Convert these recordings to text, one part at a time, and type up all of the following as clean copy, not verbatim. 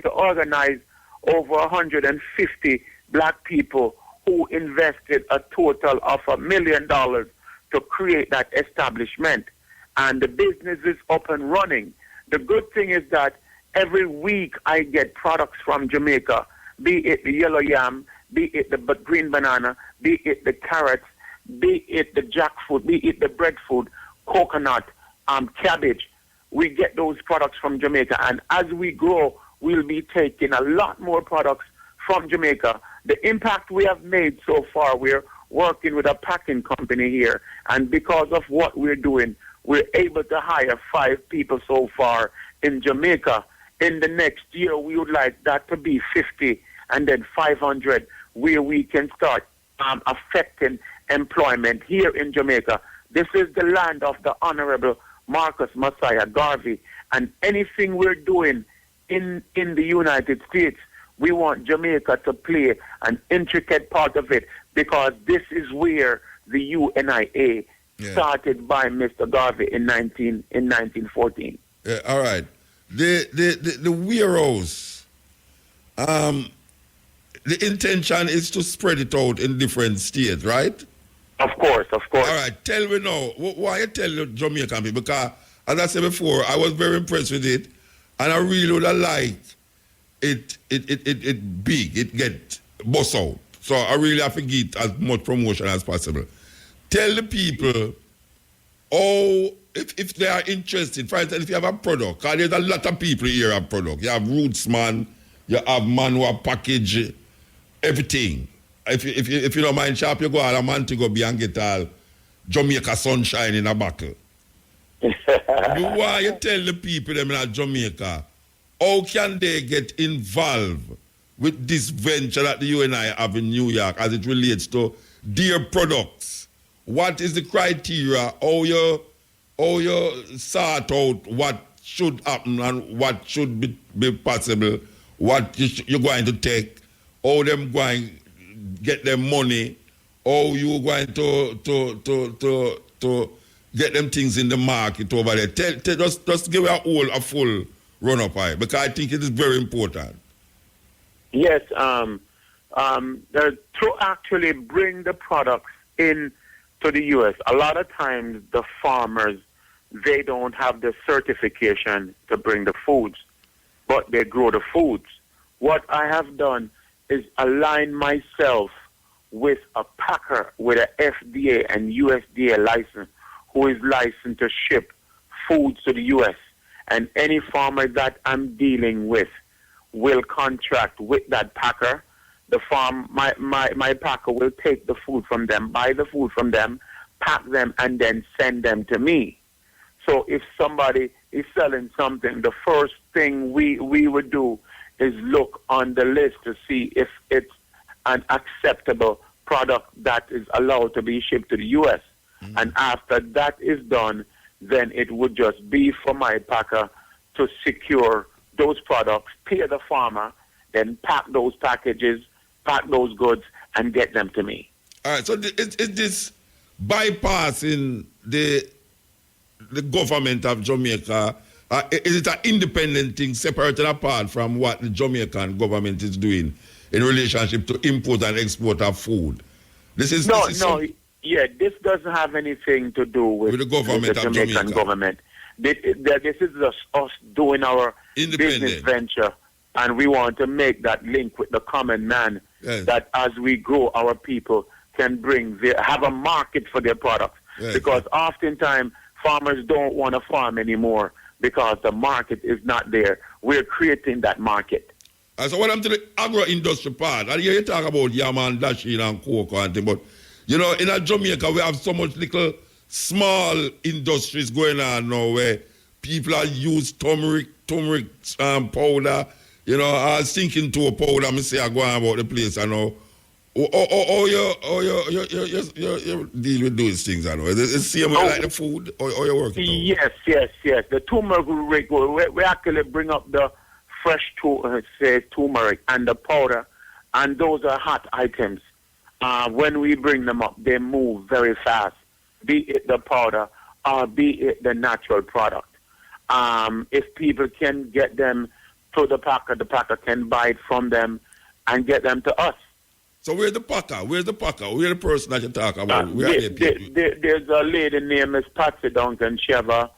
to organize over 150 black people who invested a total of $1 million to create that establishment. And the business is up and running. The good thing is that every week I get products from Jamaica, be it the yellow yam, be it the green banana, be it the carrots, be it the jackfruit, be it the breadfruit, coconut, cabbage. We get those products from Jamaica. And as we grow, we'll be taking a lot more products from Jamaica. The impact we have made so far, we're working with a packing company here. And because of what we're doing, we're able to hire 5 people so far in Jamaica. In the next year, we would like that to be 50 and then 500, where we can start affecting employment here in Jamaica. This is the land of the Honorable Marcus Messiah Garvey. And anything we're doing in the United States, we want Jamaica to play an intricate part of it, because this is where the UNIA started by Mr. Garvey in 1914. Yeah, all right. The warehouse, the intention is to spread it out in different states, right? Of course. All right, tell me now, why you tell the Jamaican people? Because, as I said before, I was very impressed with it, and I really would have liked it big, it get bust out. So I really have to get as much promotion as possible. Tell the people, if they are interested, for instance, if you have a product, because there's a lot of people here have product. You have Rootsman, you have man who have package everything. If you don't mind shop, you go out a man to go be and get all Jamaica sunshine in a bottle. Why you tell the people them in Jamaica, how can they get involved with this venture that the UNI have in New York as it relates to their products? What is the criteria? How you sort out what should happen and what should be possible? What you're going to take? How them going get them money? How you going to get them things in the market over there? Just give a full run up, because I think it is very important. Yes, to actually bring the products in to the U.S., a lot of times the farmers, they don't have the certification to bring the foods, but they grow the foods. What I have done is align myself with a packer with an FDA and USDA license who is licensed to ship foods to the U.S. And any farmer that I'm dealing with will contract with that packer. The farm, my packer will take the food from them, buy the food from them, pack them, and then send them to me. So if somebody is selling something, the first thing we would do is look on the list to see if it's an acceptable product that is allowed to be shipped to the U.S. Mm-hmm. And after that is done, then it would just be for my packer to secure those products, pay the farmer, then pack those packages, pack those goods, and get them to me. All right, so is this bypassing the government of Jamaica? Is it an independent thing, separate and apart from what the Jamaican government is doing in relationship to import and export of food? This is this doesn't have anything to do with the government of of Jamaican Jamaica. Government. This is just us doing our business venture, and we want to make that link with the common man, yes, that as we grow, our people can have a market for their products. Yes. Because oftentimes farmers don't want to farm anymore because the market is not there. We're creating that market. So when I'm to the agro-industry part, I hear you talk about yam and dasheen and cocoa and things, but you know, in Jamaica we have so much little small industries going on now where people are use turmeric powder. You know, I was thinking to a powder, I say I go on about the place, I know. You deal with those things, I know. Is it the same like the food, or you work it out? Yes. The turmeric, we actually bring up the fresh turmeric and the powder, and those are hot items. When we bring them up, they move very fast, be it the powder or be it the natural product. If people can get them to the packer can buy it from them and get them to us. So where's the packer? Where's the person that you talk about? There's a lady named Miss Patsy Duncan. She have a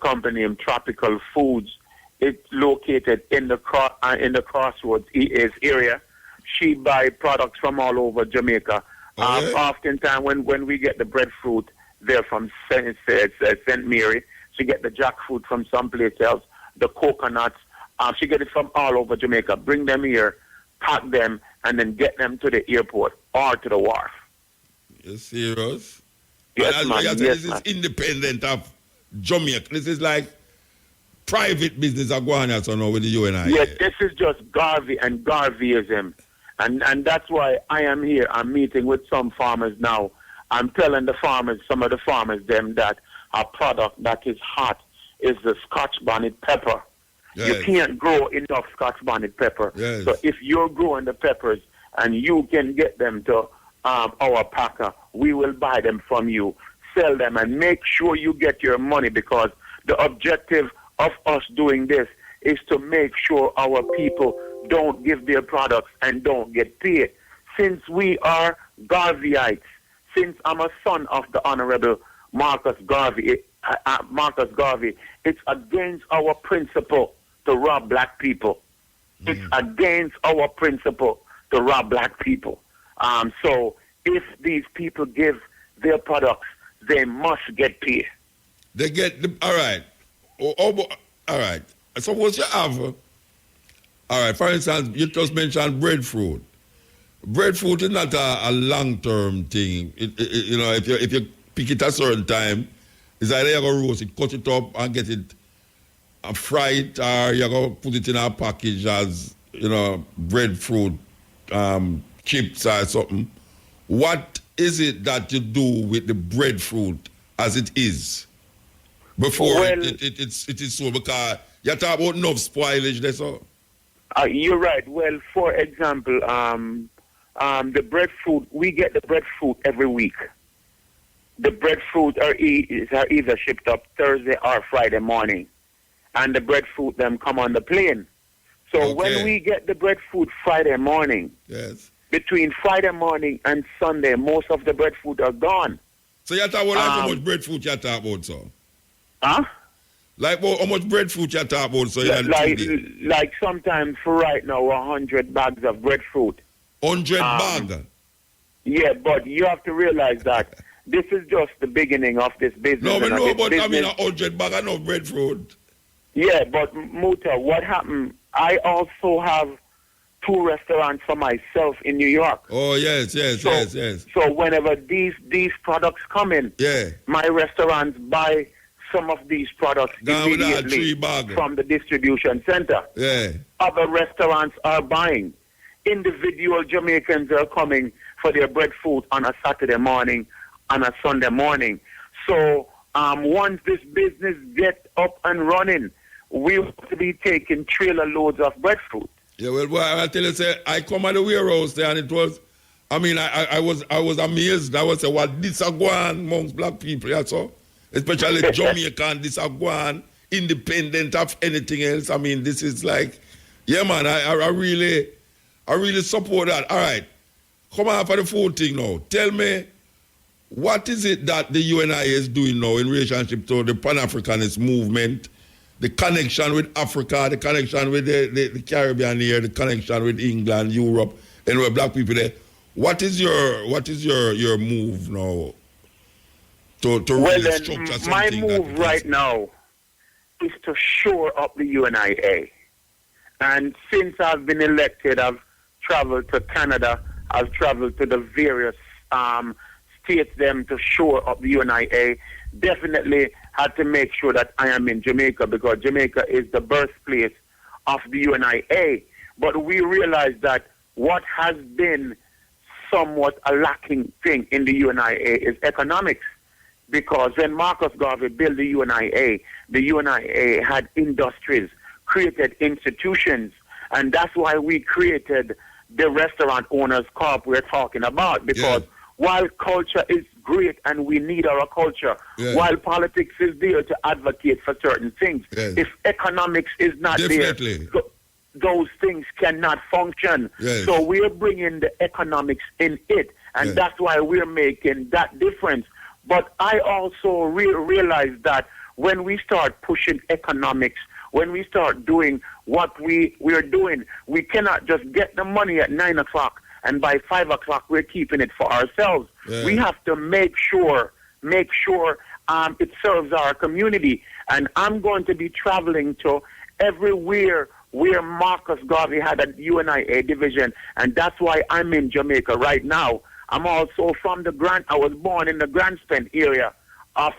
company named Tropical Foods. It's located in the Crossroads area. She buy products from all over Jamaica. Oftentimes when we get the breadfruit, they're from St. Mary. She get the jackfruit from someplace else. The coconuts, she get it from all over Jamaica. Bring them here, pack them, and then get them to the airport or to the wharf. You serious? Yes, man. This is independent of Jamaica. This is like private business are going on so now with the UNI. Yes, this is just Garvey and Garveyism. And that's why I am here. I'm meeting with some farmers now. I'm telling some of the farmers, them that a product that is hot is the Scotch bonnet pepper. Yes. You can't grow enough Scotch bonnet pepper. Yes. So if you're growing the peppers and you can get them to our packer, we will buy them from you, sell them, and make sure you get your money, because the objective of us doing this is to make sure our people don't give their products and don't get paid. Since we are Garveyites, since I'm a son of the Honorable Marcus Garvey, it's against our principle to rob black people. It's against our principle to rob black people. So if these people give their products, they must get paid. They get all right. All right. Suppose you have, all right, for instance, you just mentioned breadfruit. Breadfruit is not a long-term thing. If you pick it at a certain time, it's either you're going to roast it, cut it up and get it fried, or you're going to put it in a package as, breadfruit chips or something. What is it that you do with the breadfruit as it is before it is sold? Because you talk about enough spoilage there, so. You're right. Well, for example, the breadfruit, we get the breadfruit every week. The breadfruit are either shipped up Thursday or Friday morning, and the breadfruit them come on the plane. So when we get the breadfruit Friday morning, yes, between Friday morning and Sunday, most of the breadfruit are gone. So you talk about how much breadfruit you talk about, so? Huh? Like how much breadfruit you talk about, so? Like sometimes for right now, 100 bags of breadfruit. 100 bags? Yeah, but you have to realize that this is just the beginning of this business. No, but I mean 100 bags of breadfruit. Yeah, but Muta, what happened? I also have 2 restaurants for myself in New York. Oh, yes. So whenever these products come in, my restaurants buy some of these products immediately from the distribution center. Yeah. Other restaurants are buying. Individual Jamaicans are coming for their breadfruit on a Saturday morning, on a Sunday morning. So once this business gets up and running, we will be taking trailer loads of breadfruit. Yeah, well, I tell you, I come at the warehouse there, and it was, I was amazed. I was saying, well, this is going amongst black people, that's all. Especially Jamaican, this is going independent of anything else. I mean, this is like, yeah, man, I really support that. All right, come on for the food thing now. Tell me, what is it that the UNI is doing now in relationship to the Pan-Africanist movement, the connection with Africa, the connection with the Caribbean here, the connection with England, Europe, and with black people there? What is your move now to really structure something? My move right now is to shore up the UNIA. And since I've been elected, I've traveled to Canada, I've traveled to the various states them to shore up the UNIA. Definitely had to make sure that I am in Jamaica, because Jamaica is the birthplace of the UNIA. But we realize that what has been somewhat a lacking thing in the UNIA is economics. Because when Marcus Garvey built the UNIA had industries, created institutions, and that's why we created the Restaurant Owners Corp we're talking about. Because while culture is great and we need our culture, while politics is there to advocate for certain things, if economics is not there, those things cannot function. Yes. So we're bringing the economics in it, and Yes. that's why we're making that difference. But I also realize that when we start pushing economics, when we start doing what we're doing, we cannot just get the money at 9 o'clock and by 5 o'clock we're keeping it for ourselves. Yeah. We have to make sure it serves our community. And I'm going to be traveling to everywhere where Marcus Garvey had a UNIA division, and that's why I'm in Jamaica right now. I'm also from I was born in the Grand Spend area of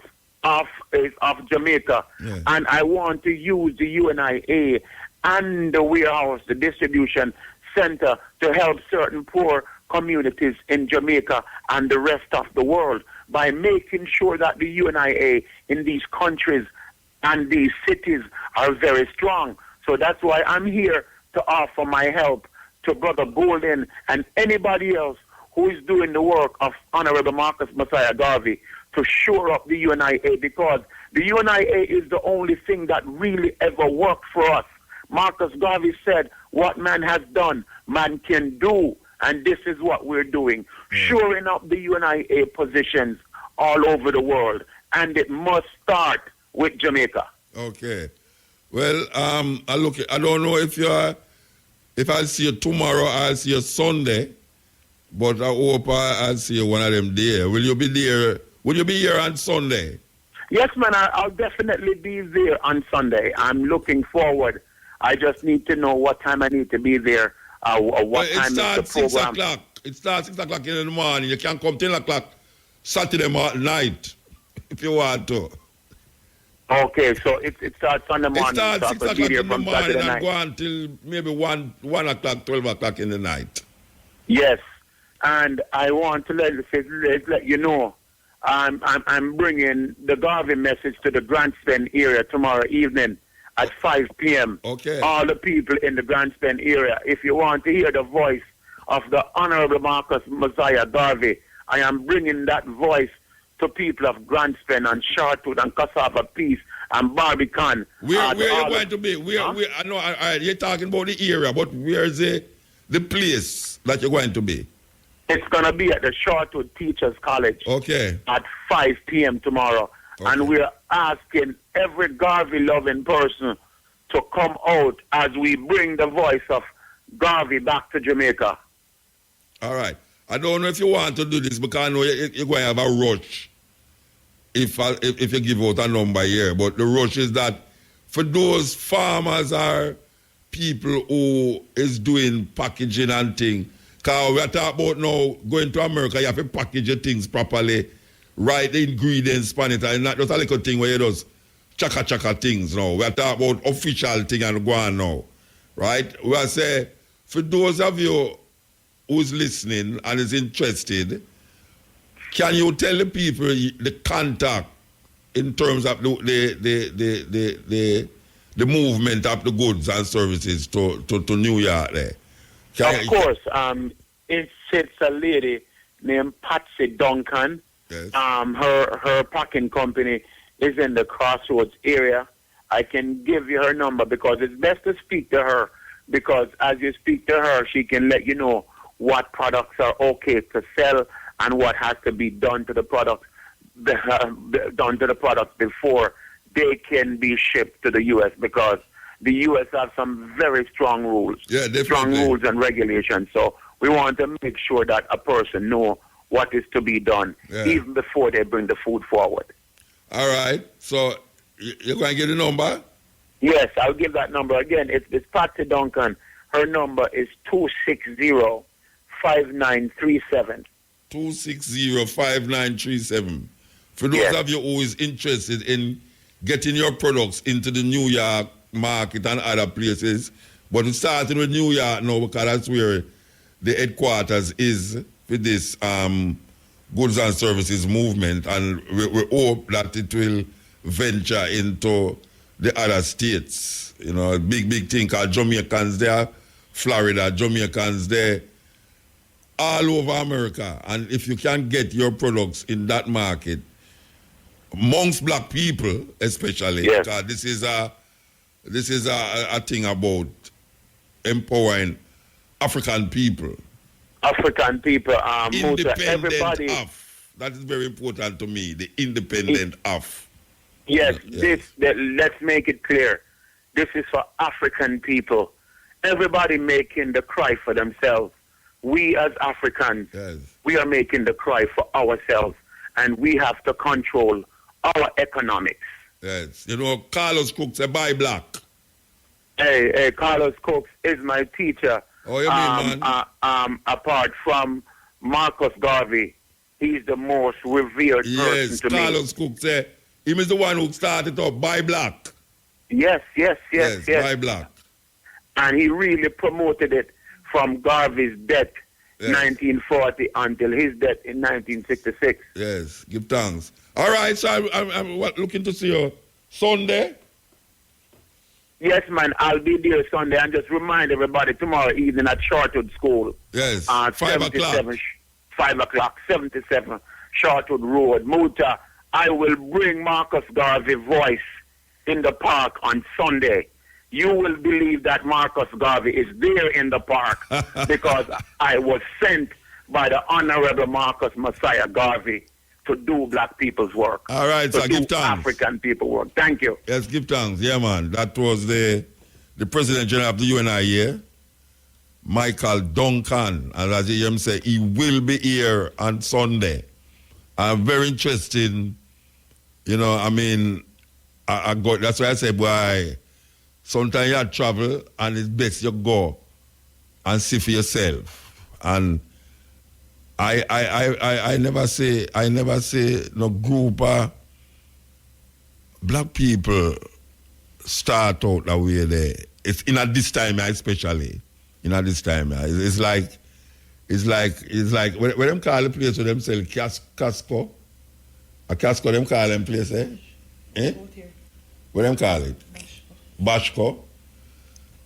Jamaica, Yeah. and I want to use the UNIA and the warehouse, the distribution center, to help certain poor communities in Jamaica and the rest of the world by making sure that the UNIA in these countries and these cities are very strong. So that's why I'm here to offer my help to Brother Golden and anybody else who is doing the work of Honorable Marcus Messiah Garvey to shore up the UNIA, because the UNIA is the only thing that really ever worked for us. Marcus Garvey said, what man has done, man can do. And this is what we're doing, shoring up the UNIA positions all over the world. And it must start with Jamaica. Okay. Well, I don't know if I'll see you tomorrow or I'll see you Sunday, but I hope I'll see you one of them there. Will you be there? Will you be here on Sunday? Yes, man, I'll definitely be there on Sunday. I'm looking forward. I just need to know what time I need to be there. What time is the program? 6 o'clock. It starts 6 o'clock in the morning. You can come 10 o'clock Saturday night if you want to. Okay, so it starts on the morning. It starts so 6 o'clock in the morning and go until maybe 1 o'clock, 12 o'clock in the night. Yes, and I want to let you know, I'm bringing the Garvey message to the Grand Spend area tomorrow evening at 5 p.m. Okay. All the people in the Grand Spend area, if you want to hear the voice of the Honorable Marcus Messiah Garvey, I am bringing that voice to people of Grand Spend and Chartwood and Cassava Peace and Barbican. Where are you going to be? I know you're talking about the area, but where is the place that you're going to be? It's going to be at the Chartwood Teachers College. Okay. At 5 p.m. tomorrow. Okay. And we're asking every Garvey-loving person to come out as we bring the voice of Garvey back to Jamaica. All right. I don't know if you want to do this because I know you're going to have a rush if you give out a number here. But the rush is that for those farmers or people who is doing packaging and things, because we're talking about now going to America, you have to package your things properly, write the ingredients on it, and not just a little thing where you just chaka things now. We're talking about official thing and go on now, right? We are say, for those of you who's listening and is interested, can you tell the people the contact in terms of the movement of the goods and services to New York there? Of course. It's a lady named Patsy Duncan. Yes. Her packing company is in the Crossroads area. I can give you her number because it's best to speak to her, because as you speak to her, she can let you know what products are okay to sell and what has to be done to the products before they can be shipped to the U.S., because the U.S. have some very strong rules, strong rules and regulations. So we want to make sure that a person know what is to be done even before they bring the food forward. All right. So you're going to get the number? Yes, I'll give that number again. It's Patsy Duncan. Her number is 260-5937. 260-5937. For those of you who is interested in getting your products into the New York market and other places, but it's starting with New York now because that's where the headquarters is for this goods and services movement, and we hope that it will venture into the other states. You know, a big thing called Jamaicans there, Florida, Jamaicans there, all over America. And if you can get your products in that market, amongst black people especially, because this is a thing about empowering African people. African people, Independent everybody. of. That is very important to me, the independent of. Yes, let's make it clear. This is for African people. Everybody making the cry for themselves. We as Africans, we are making the cry for ourselves, and we have to control our economics. Yes. You know, Carlos Cook said, buy black. Hey, Carlos Cook is my teacher. Oh, you mean, man? Apart from Marcus Garvey, he's the most revered person to me. Yes, Carlos Cook said, he is the one who started up, buy black. Yes. Buy black. And he really promoted it from Garvey's death, 1940, until his death in 1966. Yes, give thanks. All right, so I'm looking to see you Sunday. Yes, man, I'll be there Sunday, and just remind everybody tomorrow evening at Shortwood School. Yes, 5 o'clock. 5 o'clock, 77 Shortwood Road. Muta, I will bring Marcus Garvey's voice in the park on Sunday. You will believe that Marcus Garvey is there in the park because I was sent by the Honorable Marcus Messiah Garvey to do black people's work. All right, so give thanks. African people work. Thank you. Yes, give thanks. Yeah, man. That was the President General of the UNIA, Michael Duncan. And as you hear him say, he will be here on Sunday. I'm very interested. You know, I mean, I got, that's why I say, boy, sometimes you have travel and it's best you go and see for yourself. And I never say no group of black people start out that way there. It's in at this time especially. In at this time. It's like when them call the place where them sell Casco. A Casco them call them place, eh? What them call it? Bashko.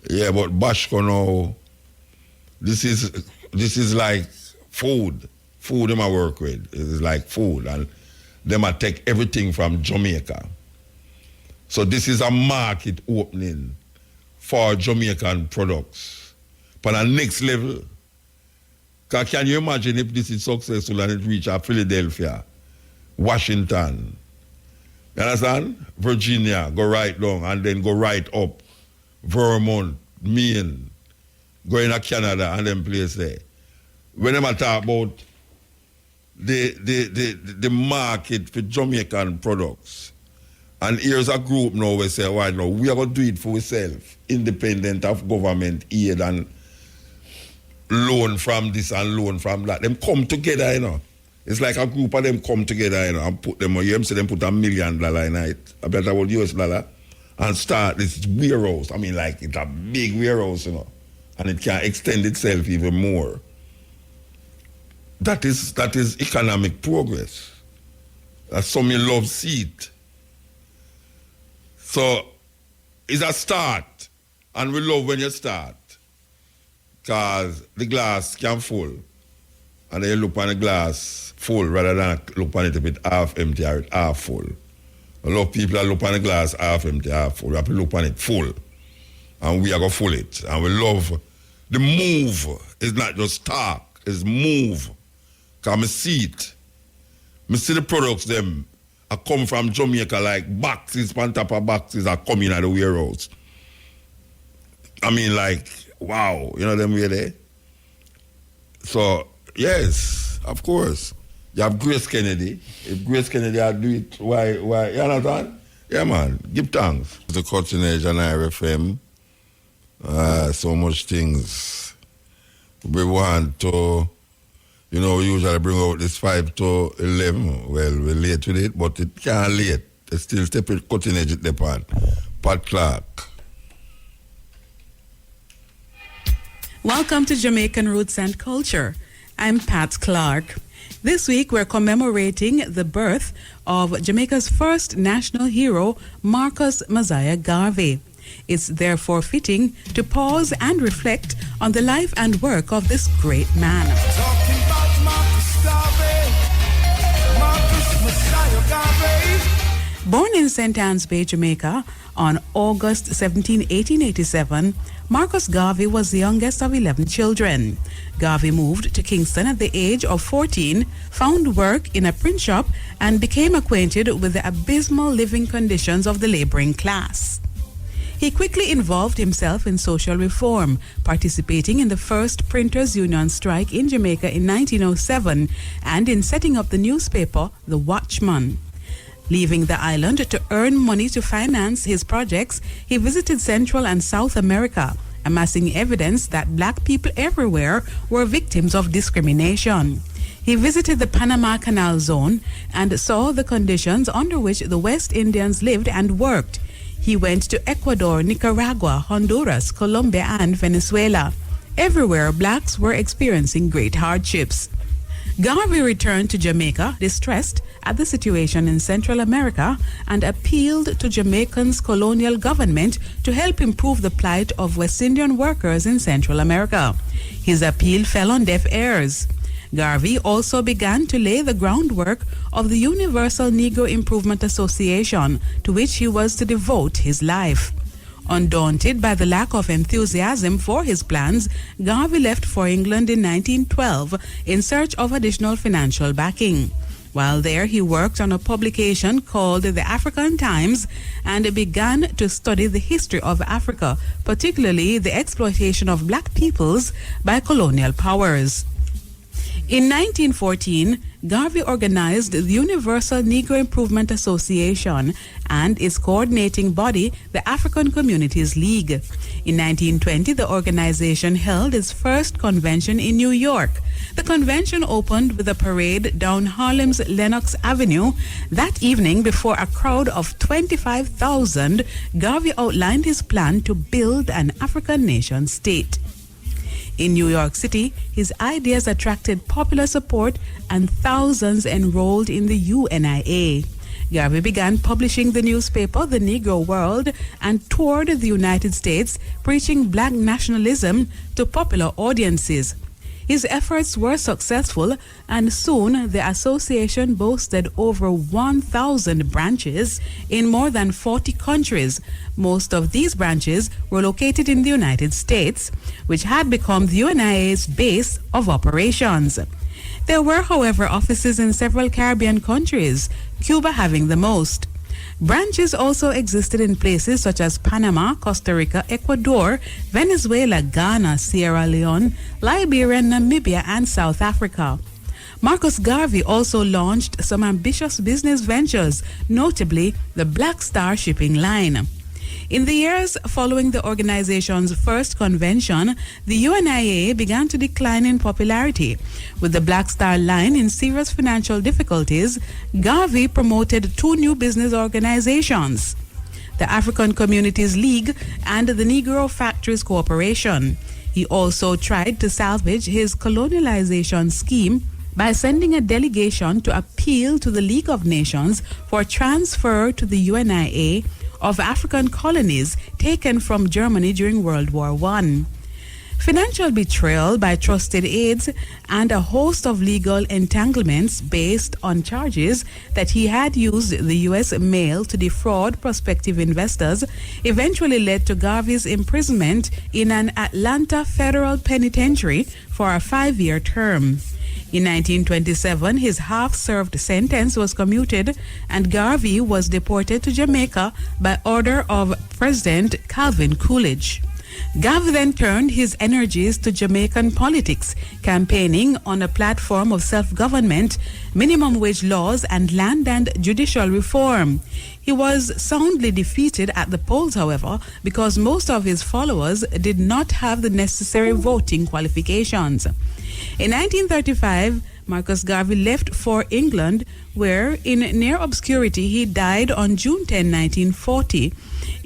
Yeah, but Bashko now, this is like food. Food them I work with. It's like food. And them I take everything from Jamaica. So this is a market opening for Jamaican products. But on the next level, can you imagine if this is successful and it reaches Philadelphia, Washington, you understand? Virginia, go right down and then go right up. Vermont, Maine, go into Canada and then place there. When I talk about the market for Jamaican products, and here's a group now we say, right now, we are going to do it for ourselves, independent of government aid and loan from this and loan from that. Them come together, you know. It's like a group of them come together, you know, and put them on. You see them put $1 million in it, I bet about US dollar, and start this warehouse. I mean, like, it's a big warehouse, you know, and it can extend itself even more. That is economic progress. That's some you love see it. So, it's a start, and we love when you start, because the glass can full, and then you look on the glass full rather than look on it a bit half empty or half full. A lot of people look on the glass half empty, half full. We have to look on it full, and we are going to full it. And we love the move. It's not just talk, it's move. Because I see it. I see the products them are come from Jamaica like boxes on top of boxes are coming out of the warehouse. I mean, like, wow, you know them way there? So, yes, of course. You have Grace Kennedy. If Grace Kennedy had do it, why, you understand? Yeah, man, give thanks. The Cutting Edge and IRFM, so much things. We want to, you know, we usually bring out this 5 to 11. Well, we're late with it, but it can't late. It's still step with Cutting Edge at the part. Pat Clark. Welcome to Jamaican Roots and Culture. I'm Pat Clark. This week we're commemorating the birth of Jamaica's first national hero, Marcus Messiah Garvey. It's therefore fitting to pause and reflect on the life and work of this great man. Talking about Marcus Garvey, Marcus Messiah Garvey. Born in St. Anne's Bay, Jamaica, on August 17, 1887, Marcus Garvey was the youngest of 11 children. Garvey moved to Kingston at the age of 14, found work in a print shop, and became acquainted with the abysmal living conditions of the laboring class. He quickly involved himself in social reform, participating in the first Printers' Union strike in Jamaica in 1907 and in setting up the newspaper The Watchman. Leaving the island to earn money to finance his projects, he visited Central and South America, amassing evidence that black people everywhere were victims of discrimination. He visited the Panama Canal Zone and saw the conditions under which the West Indians lived and worked. He went to Ecuador, Nicaragua, Honduras, Colombia, and Venezuela. Everywhere, blacks were experiencing great hardships. Garvey returned to Jamaica, distressed at the situation in Central America, and appealed to Jamaican's colonial government to help improve the plight of West Indian workers in Central America. His appeal fell on deaf ears. Garvey also began to lay the groundwork of the Universal Negro Improvement Association, to which he was to devote his life. Undaunted by the lack of enthusiasm for his plans, Garvey left for England in 1912 in search of additional financial backing. While there, he worked on a publication called The African Times and began to study the history of Africa, particularly the exploitation of black peoples by colonial powers. In 1914, Garvey organized the Universal Negro Improvement Association and its coordinating body, the African Communities League. In 1920, the organization held its first convention in New York. The convention opened with a parade down Harlem's Lenox Avenue. That evening, before a crowd of 25,000, Garvey outlined his plan to build an African nation state. In New York City, his ideas attracted popular support and thousands enrolled in the UNIA. Garvey began publishing the newspaper The Negro World and toured the United States, preaching black nationalism to popular audiences. His efforts were successful, and soon the association boasted over 1,000 branches in more than 40 countries. Most of these branches were located in the United States, which had become the UNIA's base of operations. There were, however, offices in several Caribbean countries, Cuba having the most. Branches also existed in places such as Panama, Costa Rica, Ecuador, Venezuela, Ghana, Sierra Leone, Liberia, Namibia, and South Africa. Marcus Garvey also launched some ambitious business ventures, notably the Black Star Shipping Line. In the years following the organization's first convention, the UNIA began to decline in popularity. With the Black Star Line in serious financial difficulties, Garvey promoted two new business organizations, the African Communities League and the Negro Factories Corporation. He also tried to salvage his colonialization scheme by sending a delegation to appeal to the League of Nations for transfer to the UNIA of African colonies taken from Germany during World War I. Financial betrayal by trusted aides and a host of legal entanglements based on charges that he had used the U.S. mail to defraud prospective investors eventually led to Garvey's imprisonment in an Atlanta federal penitentiary for a 5-year term. In 1927, his half-served sentence was commuted and Garvey was deported to Jamaica by order of President Calvin Coolidge. Garvey then turned his energies to Jamaican politics, campaigning on a platform of self-government, minimum wage laws, and land and judicial reform. He was soundly defeated at the polls, however, because most of his followers did not have the necessary voting qualifications. In 1935, Marcus Garvey left for England, where, in near obscurity, he died on June 10, 1940,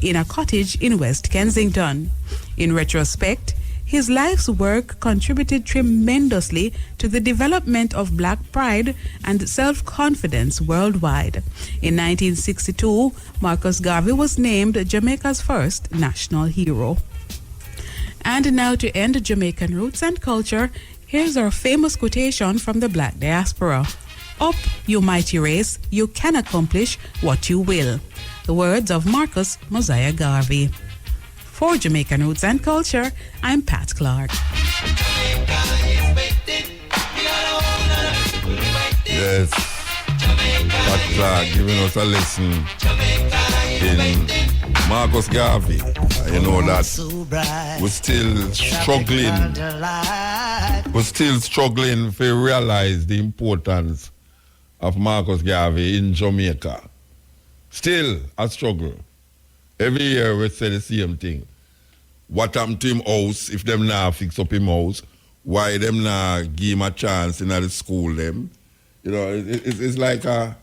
in a cottage in West Kensington. In retrospect, his life's work contributed tremendously to the development of black pride and self-confidence worldwide. In 1962, Marcus Garvey was named Jamaica's first national hero. And now, to end Jamaican roots and culture, here's our famous quotation from the Black diaspora. Up, you mighty race, you can accomplish what you will. The words of Marcus Mosiah Garvey. For Jamaican Roots and Culture, I'm Pat Clark. Yes, Pat Clark giving us a lesson in Marcus Garvey. You know that we're still struggling to realize the importance of Marcus Garvey in Jamaica. Still a struggle. Every year we say the same thing. What happened to him house if them now fix up him house? Why them now give him a chance in the school them? You know, it's like a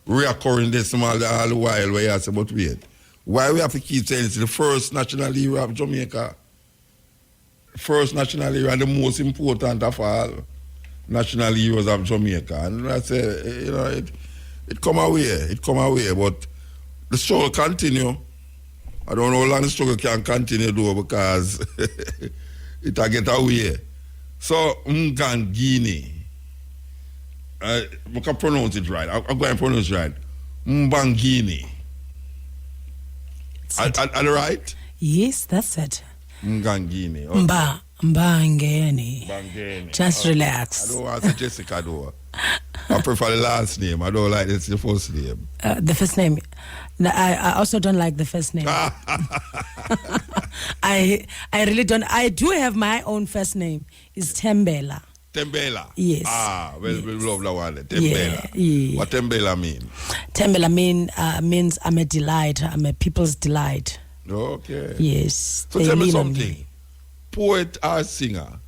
reoccurring decimal all the while where you say, but wait, why we have to keep saying it's the first national hero of Jamaica? First national hero and the most important of all national heroes of Jamaica. And I say, you know, it come away, but the struggle continue. I don't know how long the struggle can continue though because it'll get away. So, Mgangini, I can pronounce it right. I'm going to pronounce it right. Mbangini. Are they right? Yes, that's it. Mgangini. Okay. Mbangeni. Just relax. I don't want to say Jessica though. I prefer the last name. I don't like it's the first name. The first name. No, I also don't like the first name. I really don't. I do have my own first name. It's Tembela. Tembela? Yes. We love that one. Tembela. Yeah. What Tembela mean? Tembela means I'm a delight. I'm a people's delight. Okay. Yes. So tell me something. Poet or singer?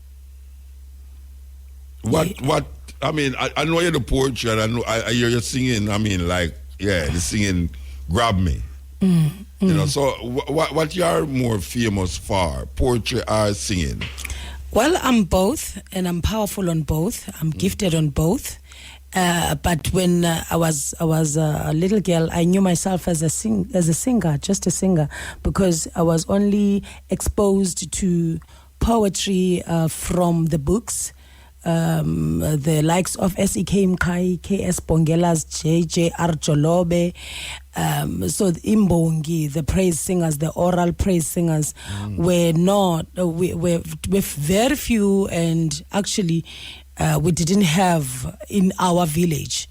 What? I mean, I know you're the poetry, and I hear you singing. I mean, like, yeah, the singing grab me. You know, so what you are more famous for, poetry or singing? Well, I'm both, and I'm powerful on both. I'm gifted on both. But when I was a little girl, I knew myself as a singer, just a singer, because I was only exposed to poetry from the books. The likes of S.E.K. Mkai, K.S. Bongelas, J.J.R. Jolobe, so the Imbongi, the praise singers, the oral praise singers were not, we're very few, and actually we didn't have in our village.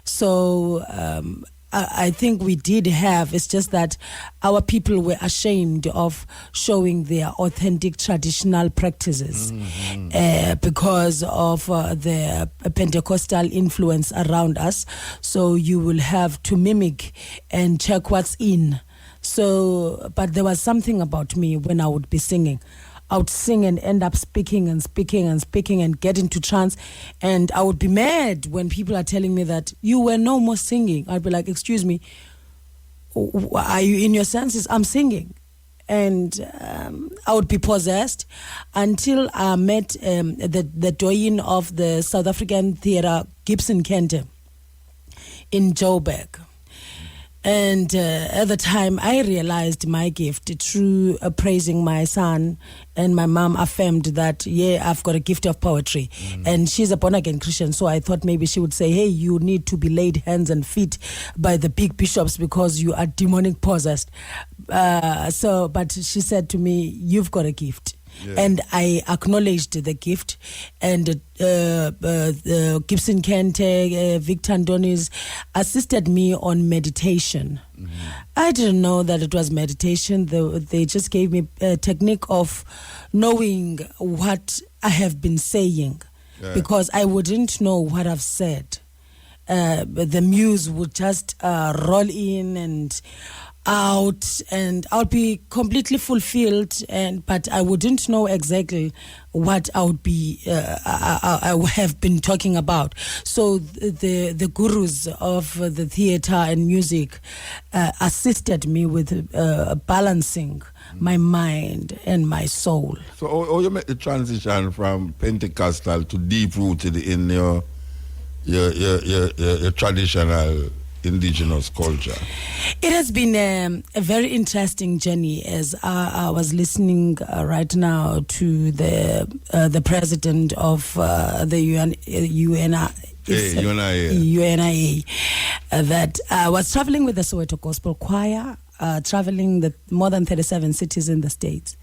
So I think we did have, it's just that our people were ashamed of showing their authentic traditional practices because of the Pentecostal influence around us. So you will have to mimic and check what's in. So, but there was something about me when I would be singing. I would sing and end up speaking and get into trance. And I would be mad when people are telling me that you were no more singing. I'd be like, excuse me, are you in your senses? I'm singing. And I would be possessed until I met the doyen of the South African theatre, Gibson Kente, in Joburg. And at the time, I realized my gift through praising my son, and my mom affirmed that, yeah, I've got a gift of poetry. And she's a born-again Christian, so I thought maybe she would say, hey, you need to be laid hands and feet by the big bishops because you are demonic possessed. But she said to me, you've got a gift. Yeah. And I acknowledged the gift, and Gibson Kente, Victor Andonis assisted me on meditation. I didn't know that it was meditation. They just gave me a technique of knowing what I have been saying, because I wouldn't know what I've said. The muse would just roll in and out, and I'll be completely fulfilled, but I wouldn't know exactly what I would be I have been talking about. So the gurus of the theater and music assisted me with balancing my mind and my soul. So how you make the transition from Pentecostal to deep rooted in your traditional indigenous culture? It has been a very interesting journey. As I was listening right now to the president of the UNIA, that was traveling with the Soweto Gospel Choir, traveling the more than 37 cities in the States.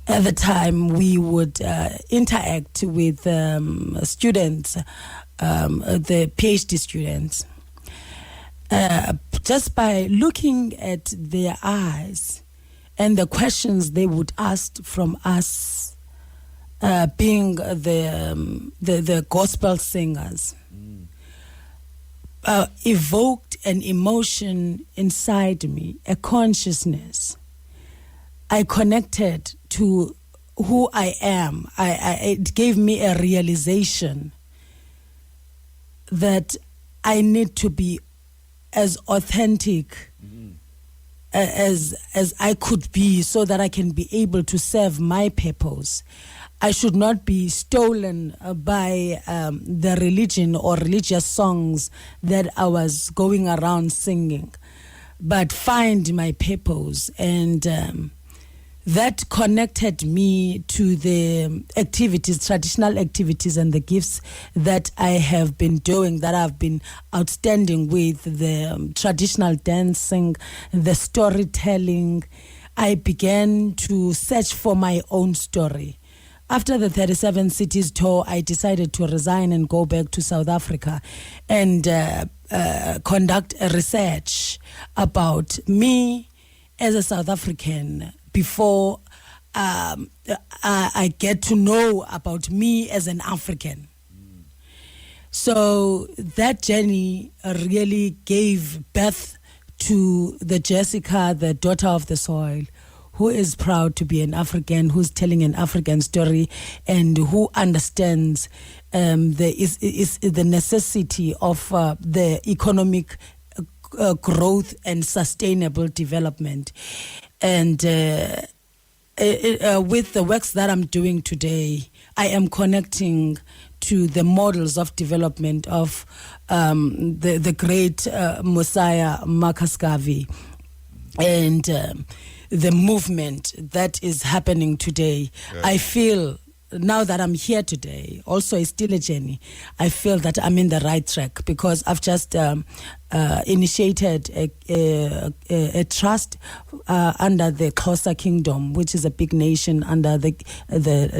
At the time, we would interact with students, the PhD students, just by looking at their eyes and the questions they would ask from us, being the gospel singers, evoked an emotion inside me, a consciousness. I connected to who I am. It gave me a realization that I need to be as authentic as I could be, so that I can be able to serve my purpose. I should not be stolen by the religion or religious songs that I was going around singing, but find my purpose. And that connected me to the activities, traditional activities, and the gifts that I have been doing, that I've been outstanding with, the traditional dancing, the storytelling. I began to search for my own story. After the 37 cities tour, I decided to resign and go back to South Africa and conduct a research about me as a South African before I get to know about me as an African. So that journey really gave birth to the Jessica, the daughter of the soil, who is proud to be an African, who's telling an African story, and who understands the necessity of the economic growth and sustainable development. And with the works that I'm doing today, I am connecting to the models of development of the great Messiah Marcus Garvey, and the movement that is happening today. Yeah. I feel now that I'm here today, also it's still a journey, I feel that I'm in the right track, because I've just initiated a trust under the Xhosa Kingdom, which is a big nation under the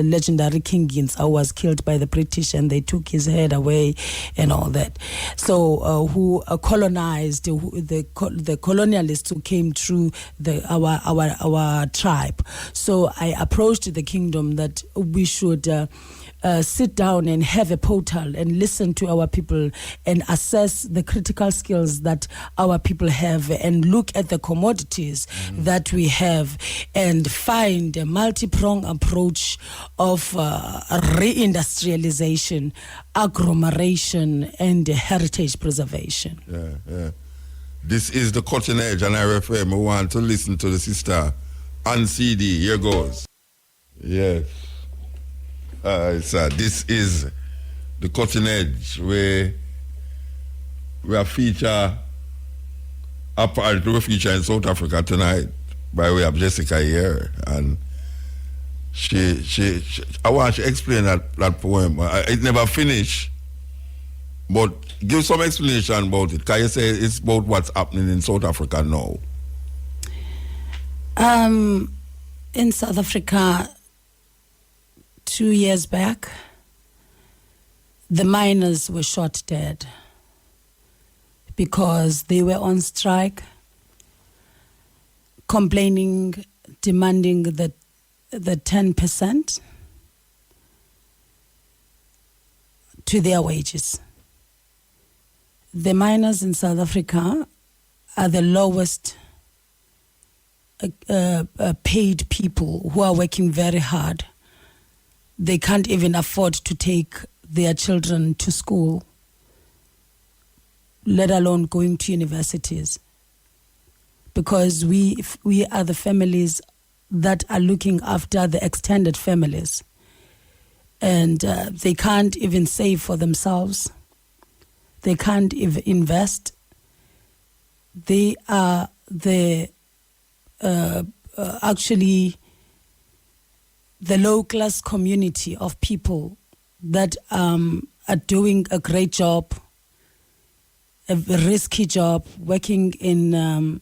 legendary King Ginza, who was killed by the British and they took his head away and all that. So who colonized, the colonialists who came through our tribe. So I approached the kingdom that we should sit down and have a portal and listen to our people and assess the critical skills that our people have, and look at the commodities that we have, and find a multi-pronged approach of reindustrialization, agglomeration, and heritage preservation. Yeah. This is the cutting edge, and I refer me want to listen to the sister on CD. Here goes. Yes. This is the cutting edge, where we are feature in South Africa tonight by way of Jessica here, and she I want to explain that poem. It never finished, but give some explanation about it. Can you say it's about what's happening in South Africa now? In South Africa, 2 years back, the miners were shot dead because they were on strike, complaining, demanding the 10% to their wages. The miners in South Africa are the lowest paid people who are working very hard. They can't even afford to take their children to school, let alone going to universities, because we are the families that are looking after the extended families, and they can't even save for themselves. They can't even invest. they are actually the low-class community of people that are doing a great job, a risky job, working in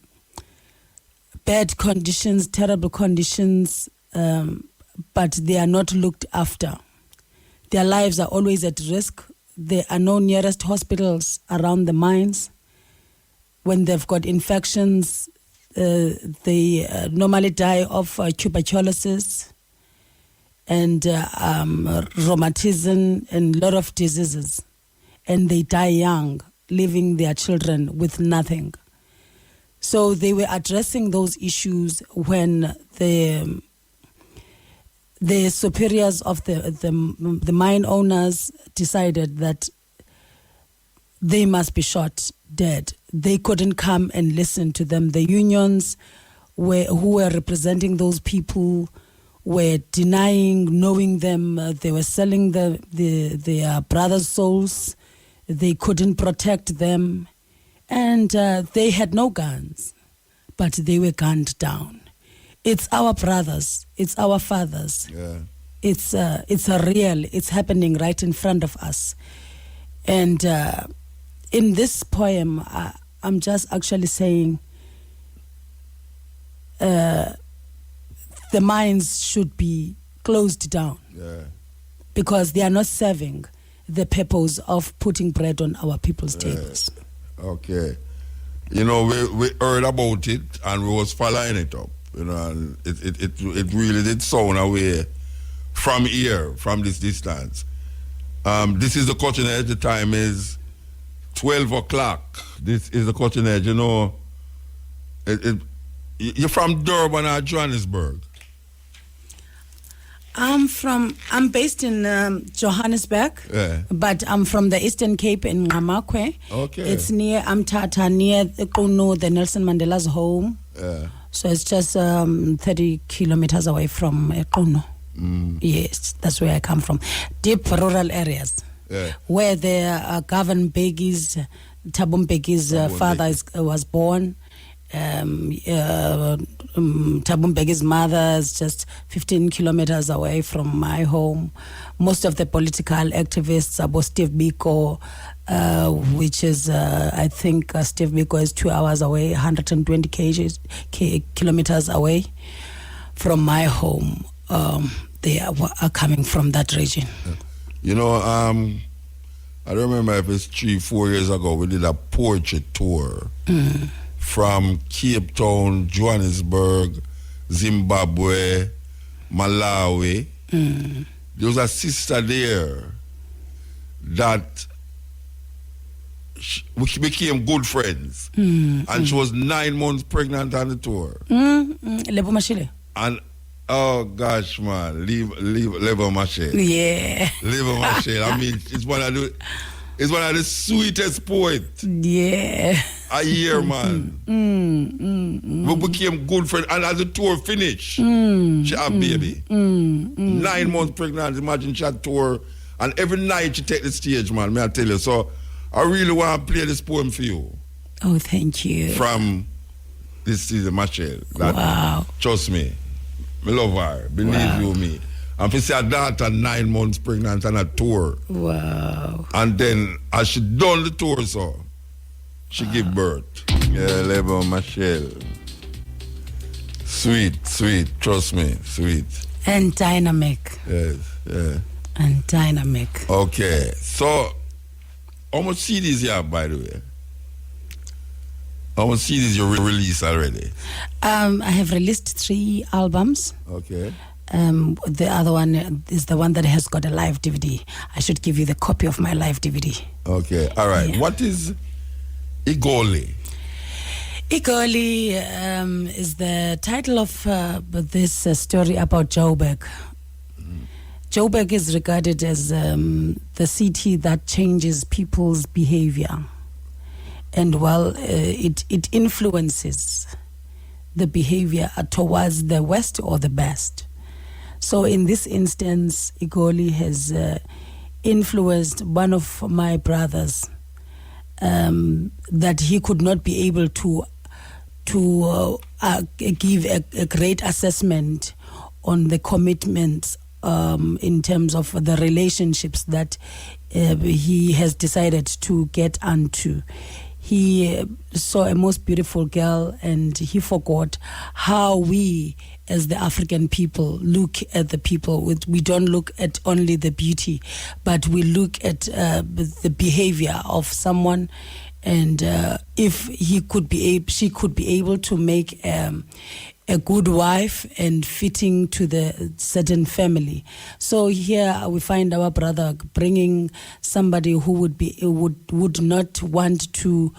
bad conditions, terrible conditions, but they are not looked after. Their lives are always at risk. There are no nearest hospitals around the mines. When they've got infections, they normally die of tuberculosis and rheumatism and a lot of diseases. And they die young, leaving their children with nothing. So they were addressing those issues when the superiors of the mine owners decided that they must be shot dead. They couldn't come and listen to them. The unions who were representing those people were denying knowing them. They were selling their brothers' souls. They couldn't protect them. And they had no guns, but they were gunned down. It's our brothers. It's our fathers. Yeah. It's happening right in front of us. And in this poem, I'm just actually saying the mines should be closed down. Yeah. Because they are not serving the purpose of putting bread on our people's tables. Okay. You know, we heard about it and we was following it up. You know, and it really did sound away from here, from this distance. This is the cutting edge. The time is 12 o'clock. This is the cutting edge. You know, you're from Durban or Johannesburg? I'm based in Johannesburg, but I'm from the Eastern Cape in Ngamakwe. Okay. It's near Amtata, near Kuno, the Nelson Mandela's home. Yeah. So it's just 30 kilometers away from Kuno. Yes, that's where I come from. Deep rural areas. Yeah. Where the Governor Mbeki's, Thabo Mbeki's father was born. Thabo Mbeki's mother is just 15 kilometers away from my home. Most of the political activists are Steve Biko, which is, I think Steve Biko is 2 hours away, 120 kilometers away from my home. They are coming from that region. You know, I don't remember if it's 3-4 years ago, we did a portrait tour from Cape Town, Johannesburg, Zimbabwe, Malawi. There was a sister there that we became good friends. And she was 9 months pregnant on the tour. Lebo Mashile. And oh gosh, man, leave Lebo Mashile. Yeah. Lebo Mashile. I mean, it's one of the sweetest poets. Yeah. A year, man. We became good friends. And as the tour finished, she had a baby. 9 months pregnant. Imagine she had tour. And every night she take the stage, man. May I tell you. So I really want to play this poem for you. Oh, thank you. From this season, Michelle. Wow. Trust me. I love her. Believe you me. And for say a daughter 9 months pregnant on a tour. Wow. And then as she done the tour, so she give birth. Yeah, Lebo Michelle. Sweet, trust me, sweet. And dynamic. Yes, yeah. And dynamic. Okay, so how much CDs you have, by the way? How much CDs you released already? I have released 3 albums. Okay. The other one is the one that has got a live DVD. I should give you the copy of my live DVD. Okay, all right. Yeah. What is Igoli? Igoli is the title of this story about Joburg. Joburg is regarded as the city that changes people's behavior. And while it influences the behavior towards the west or the best. So in this instance, Igoli has influenced one of my brothers that he could not be able to give a great assessment on the commitments in terms of the relationships that he has decided to get onto. He saw a most beautiful girl and he forgot how we as the African people look at the people. We don't look at only the beauty, but we look at the behavior of someone, and if she could be able to make a good wife and fitting to the certain family. So here we find our brother bringing somebody who would not want to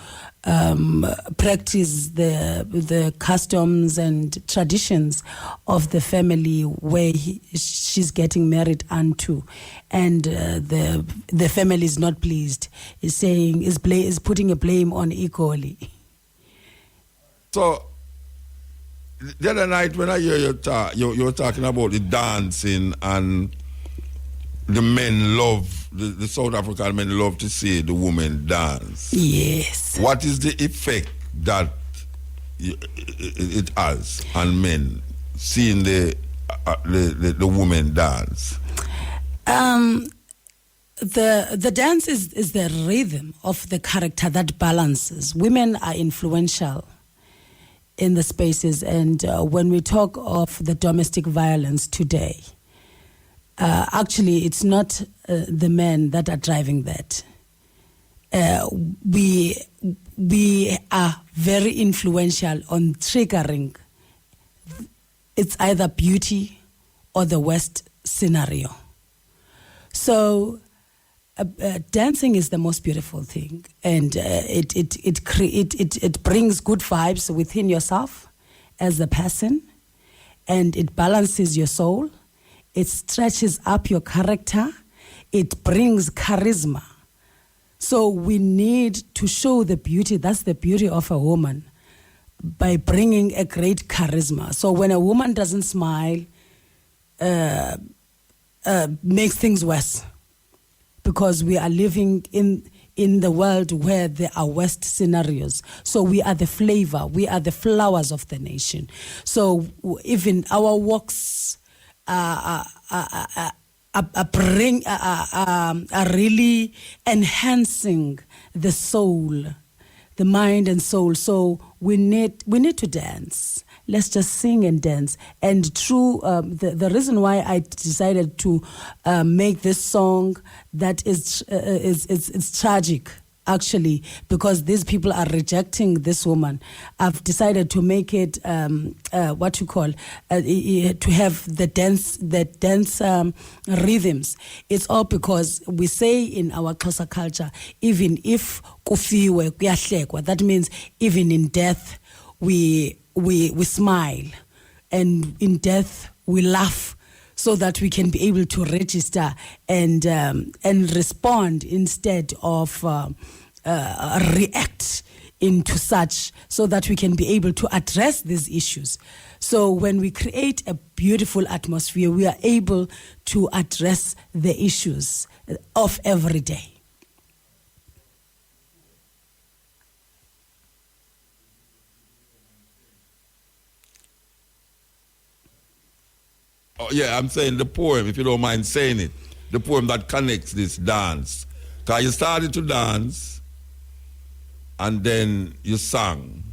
practice the customs and traditions of the family where she's getting married unto, and the family is not pleased. Is saying is putting a blame on equally. So the other night when I hear you talk, you're talking about the dancing, and the men love, the South African men love to see the women dance. Yes. What is the effect that it has on men seeing the women dance? The dance is the rhythm of the character that balances. Women are influential in the spaces, and when we talk of the domestic violence today, actually it's not the men that are driving that. We are very influential on triggering. It's either beauty or the worst scenario. So dancing is the most beautiful thing, and it brings good vibes within yourself as a person, and it balances your soul. It stretches up your character. It brings charisma. So we need to show the beauty. That's the beauty of a woman, by bringing a great charisma. So when a woman doesn't smile, makes things worse, because we are living in the world where there are worst scenarios. So we are the flavor, we are the flowers of the nation. So even our walks are really enhancing the soul, the mind and soul. So we need to dance. Let's just sing and dance. And through the reason why I decided to make this song that is tragic, actually, because these people are rejecting this woman. I've decided to make it to have the dance rhythms. It's all because we say in our Xhosa culture, even if kufiwe kuyahlekwa, that means even in death we smile, and in death we laugh, so that we can be able to register and respond instead of react into such, so that we can be able to address these issues. So when we create a beautiful atmosphere, we are able to address the issues of every day. Oh, yeah, I'm saying the poem, if you don't mind saying it, the poem that connects this dance. Because you started to dance, and then you sang.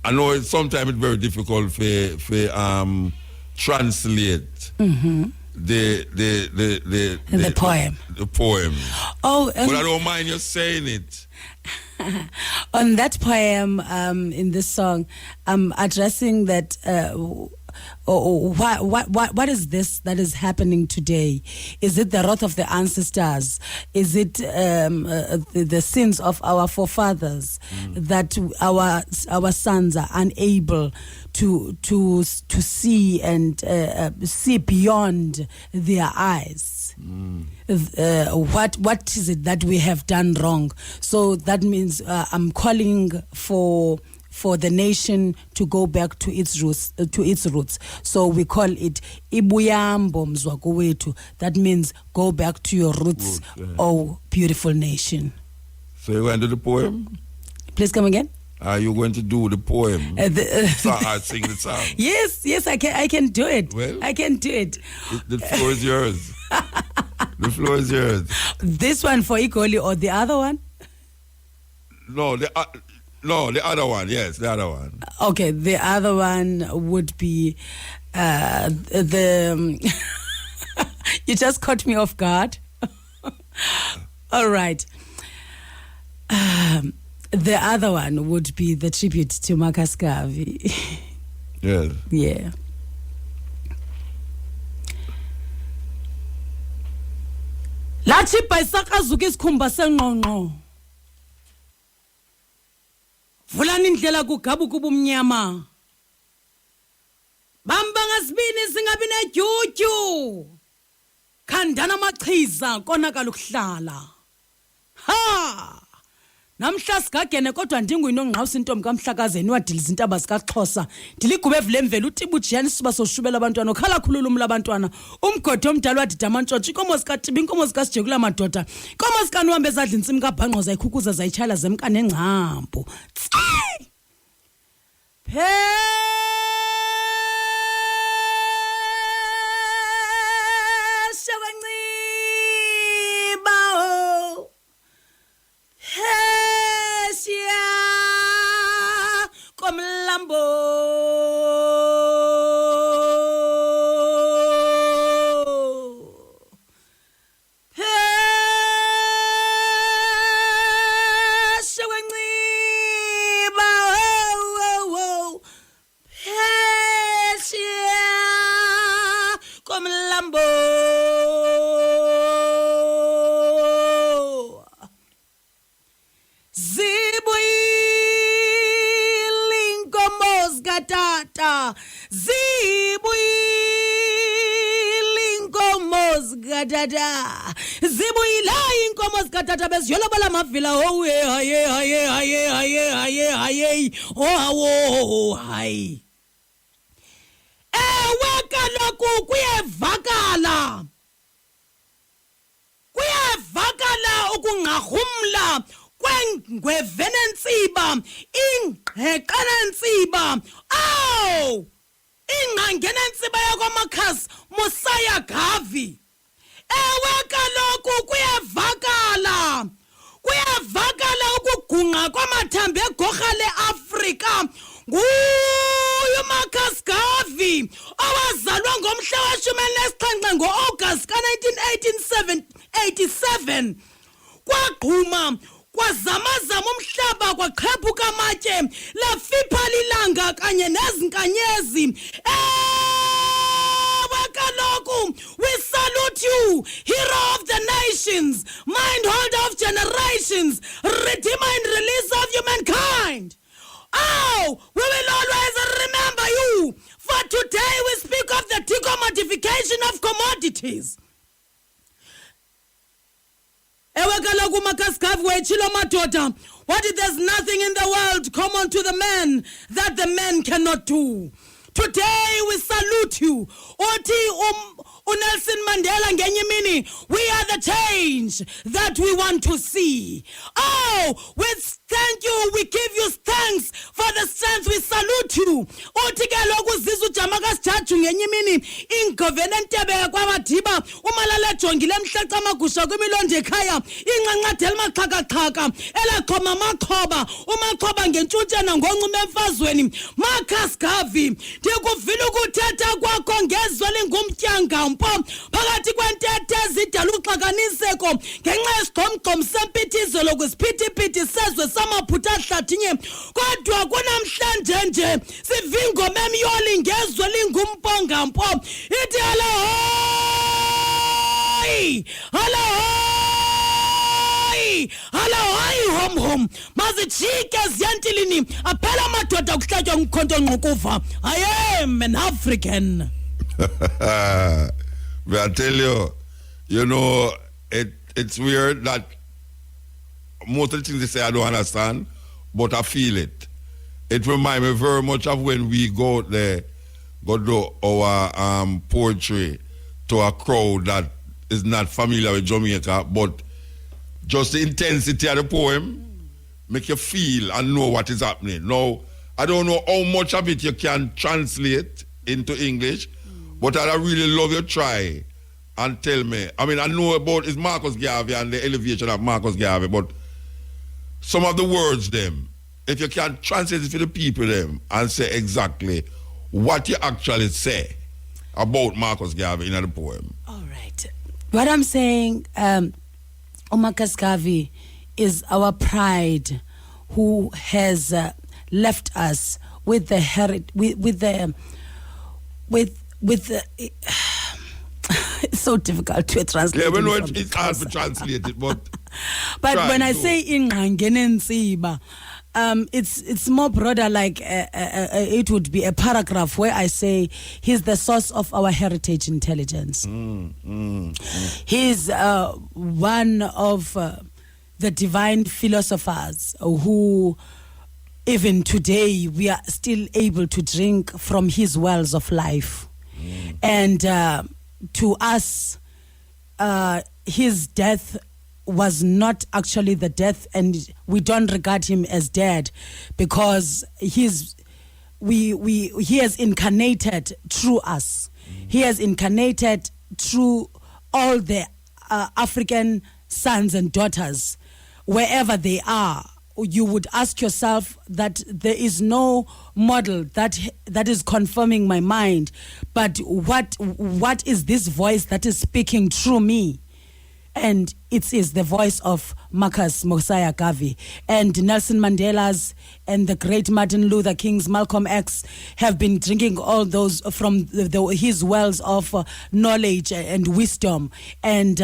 I know sometimes it's very difficult for translate the poem. The poem. Oh, but I don't mind you saying it. On that poem, in this song, I'm addressing that. What is this that is happening today? Is it the wrath of the ancestors? Is it the sins of our forefathers that our sons are unable to see and see beyond their eyes? What is it that we have done wrong? So that means I'm calling for the nation to go back to its roots. So we call it Ibuyambo Mzwakuwetu. That means go back to your roots, oh beautiful nation. So you're going to do the poem? Please come again. Are you going to do the poem? Sing the song. Yes, I can do it. Well, I can do it. The floor is yours. The floor is yours. This one for Ikoli or the other one? No, the other one. Yes, the other one. Okay, the other one would be the. You just caught me off guard. All right. The other one would be the tribute to Marcus Garvey. Yes. Yeah. Lathi bayisakazuka isikhumba senqonqo. Vulani indlela kugabuka ubumnyama. Bamba ngasibini singabi nedyutyu. Khandana amachiza konakala ukuhlala. Ha! Namhla sigagene kodwa ndinguyino ngqawusa intombi kamhlakazeni wadiliza intaba zikaXhosa ndiligube evule utibujiyani siba soshubela abantwana okhala khulula abantwana umgodi omdala wadida amantshotshi inkomo zikatibi inkomo zikasijekula madoda inkomo zikaniwambe ezadla intsimi kabhanqo zayikhukhuza zayitshayela zemka nengcambu zibuyila inkomo zikatata beziyolobala mavila owe haye ohawo hayi ewe kaloku kuyevakala ukungahumla kwengwevenentsiba ingqeqanentsiba aw ingqangenentsiba yakwamakhasi Mosiah Gavi ewe kaloku kuyevakala ukugungqa kwamathambo egorha leAfrika nguye Marcus Garvey owazalwa ngomhla we-17 ngo-August ka-1987 kwagquma kwazamazama umhlaba kwaqhephuka amatye lafipha lilanga kanye nezinkanyezi kaloku we salute you, hero of the nations, mind holder of generations, redeemer and releaser of humankind. Oh, we will always remember you, for today we speak of the decommodification of commodities. Ewe kaloku Marcus Garvey wechilo madoda, what if there's nothing in the world common to the men that the men cannot do? Today we salute you. Oti Nelson Mandela ngenye imini, we are the change that we want to see. Oh, we thank you, we give you thanks for the strength, we salute you. Oti ke lokhu zizwe ujamaka sijaju ngenye imini, ingovernment yabeka kwabadiba, umalala jongile emhlaca amagusha kwimilondo ekhaya, inqanqadela maxhaka-xhaka, elaqhoma amakhoba, umakhoba ngentshutshana ngoncuma emfazweni. Marcus Garvey, ndikuvile ukuthetha kwakho ngezwe lingumtyangampo phakathi kwentethe ezidala uxakaniseko ngenxa yesigqomgqom sempithizelo kwisiphithiphithi sezwe samaphutha ahlathinye kodwa kunamhlanje nje siva ingoma emyoli ngezwe lingumpongampo ithi halohoyi hom hom mazijike ziyantilini aphela amadoda kuhlatywa ngumkhonto ngqukuva. I am an African. But I tell you, it's weird that most of the things they say I don't understand, but I feel it. It reminds me very much of when we go out there, go do our poetry to a crowd that is not familiar with Jamaica, but just the intensity of the poem make you feel and know what is happening. Now, I don't know how much of it you can translate into English, but I really love you try and tell me. I mean, I know about it's Marcus Garvey and the elevation of Marcus Garvey, but some of the words them, if you can translate it for the people them and say exactly what you actually say about Marcus Garvey in the poem. All right. What I'm saying, Marcus Garvey is our pride, who has left us with the it's so difficult to translate. Yeah, we know it's hard to translate it, but when I say Ingangenensiba, it's more broader. Like it would be a paragraph where I say he's the source of our heritage intelligence. He's one of the divine philosophers who, even today, we are still able to drink from his wells of life. And to us, his death was not actually the death, and we don't regard him as dead, because he has incarnated through us. He has incarnated through all the African sons and daughters, wherever they are. You would ask yourself that there is no model that is confirming my mind, but what is this voice that is speaking through me? And it is the voice of Marcus Mosiah Garvey. And Nelson Mandela's and the great Martin Luther King's, Malcolm X, have been drinking all those from his wells of knowledge and wisdom. And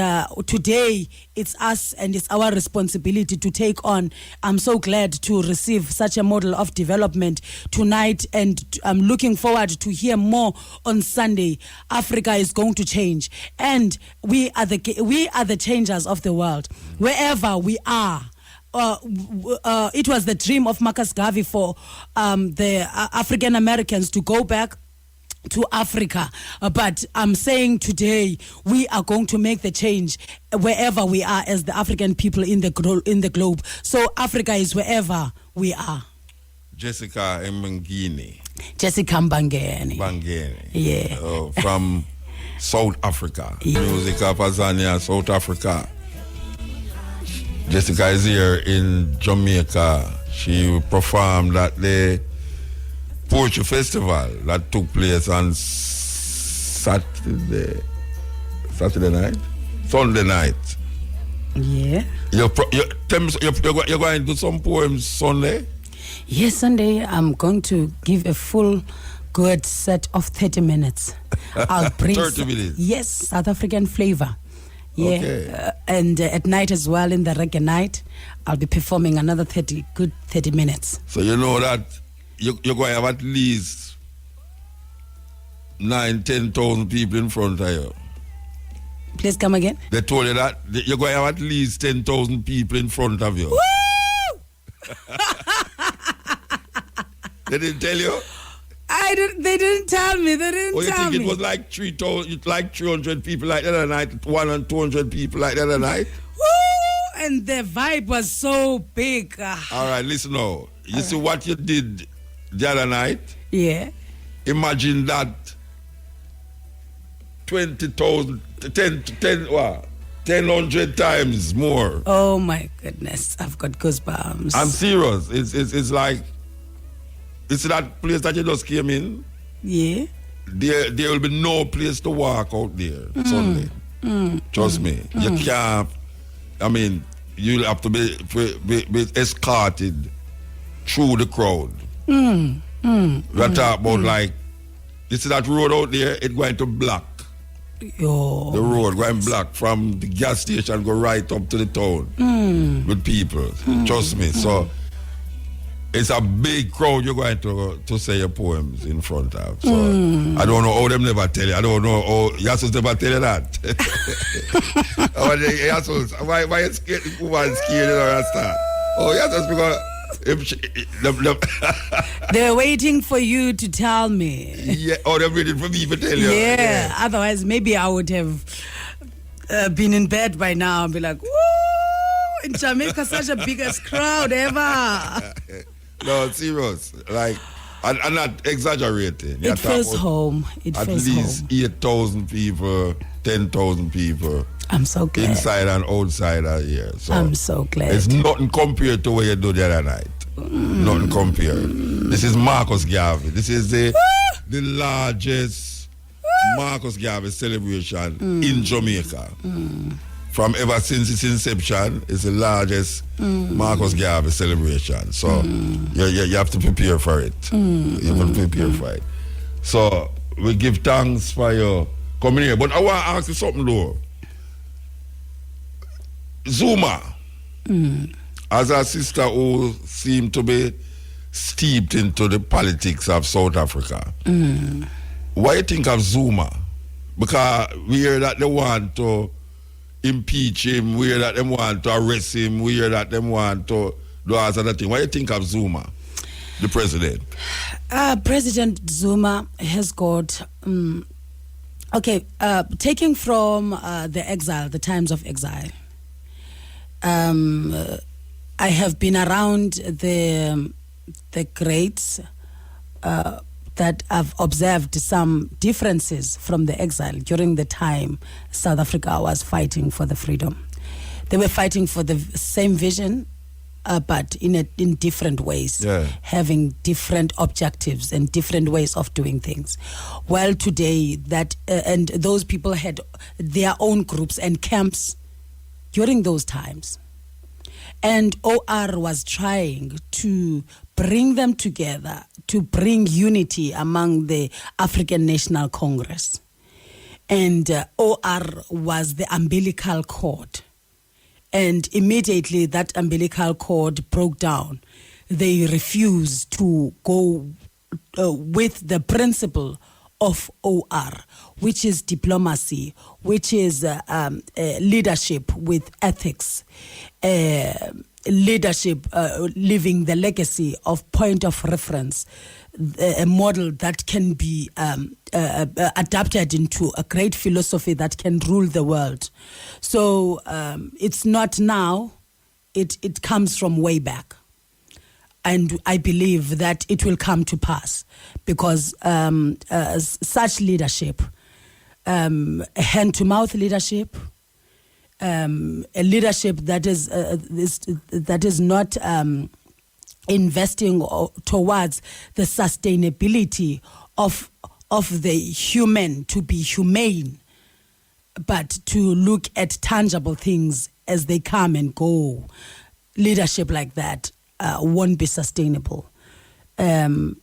today, it's us and it's our responsibility to take on. I'm so glad to receive such a model of development tonight, and I'm looking forward to hear more on Sunday. Africa is going to change, and we are the changers of the world. Wherever we are, it was the dream of Marcus Garvey for the African Americans to go back to Africa, but I'm saying today we are going to make the change wherever we are as the African people in the globe. So Africa is wherever we are. Jessica Mbangeni. Jessica Mbangeni. Yeah. From South Africa. Yeah. Music of Azania, South Africa. Jessica is here in Jamaica. She performed at the Poetry Festival that took place on Saturday night? Sunday night. Yeah. You're going to do some poems Sunday? Yes, Sunday I'm going to give a full good set of 30 minutes. I'll bring 30 minutes? Yes, South African flavor. Yeah, okay. And at night as well, in the reggae night, I'll be performing another 30 minutes. So you know that you're going to have at least 10,000 people in front of you. Please come again. They told you that you're going to have at least 10,000 people in front of you. Woo! They didn't tell you? They didn't tell me. They didn't tell me. It was like 300 people like that other night, 100 and 200 people like that other night? Woo! And the vibe was so big. All right, listen now. You see what you did the other night? Yeah. Imagine that 20,000, 1,000 times more. Oh my goodness, I've got goosebumps. I'm serious. It's like, it's that place that you just came in. Yeah. There will be no place to walk out there Sunday. Trust me. You can't. I mean, you'll have to be escorted through the crowd. We're talking about like, you see that road out there, it's going to block. Yo. The road going black from the gas station go right up to the town with people. Trust me. So it's a big crowd you're going to say your poems in front of. So I don't know how them never tell you. I don't know how Yasus never tell you that. Yasus, why you scared? Woman scared or Rasta? Oh, Yasus, because they're waiting for you to tell me. Yeah, or they're waiting for me to tell you. Yeah, otherwise maybe I would have been in bed by now and be like, woo, in Jamaica, such a biggest crowd ever. No, serious. Like, I'm not exaggerating. It feels home. It at feels least home. 8,000 people, 10,000 people. I'm so glad. Inside and outside are here. So I'm so glad. It's nothing compared to what you do the other night. Nothing compared. This is Marcus Garvey. This is the largest Marcus Garvey celebration in Jamaica. From ever since its inception, it's the largest Marcus Garvey celebration. So you have to prepare for it. You have to prepare for it. So we give thanks for your coming here. But I want to ask you something though. Zuma, as a sister who seemed to be steeped into the politics of South Africa, what do you think of Zuma? Because we hear that they want to impeach him, we hear that they want to arrest him, we hear that they want to do all other things. What do you think of Zuma, the president? President Zuma has got... taking from the exile, the times of exile, I have been around the greats that I've observed some differences from the exile during the time South Africa was fighting for the freedom. They were fighting for the same vision, but in different ways, having different objectives and different ways of doing things. While today, and those people had their own groups and camps during those times. And OR was trying to bring them together, to bring unity among the African National Congress. And OR was the umbilical cord. And immediately that umbilical cord broke down. They refused to go with the principle of OR, which is diplomacy, which is leadership with ethics, leadership leaving the legacy of point of reference, a model that can be adapted into a great philosophy that can rule the world. So it's not now, it comes from way back. And I believe that it will come to pass because such leadership, hand-to-mouth leadership, a leadership that is not investing towards the sustainability of the human, to be humane, but to look at tangible things as they come and go. Leadership like that won't be sustainable. We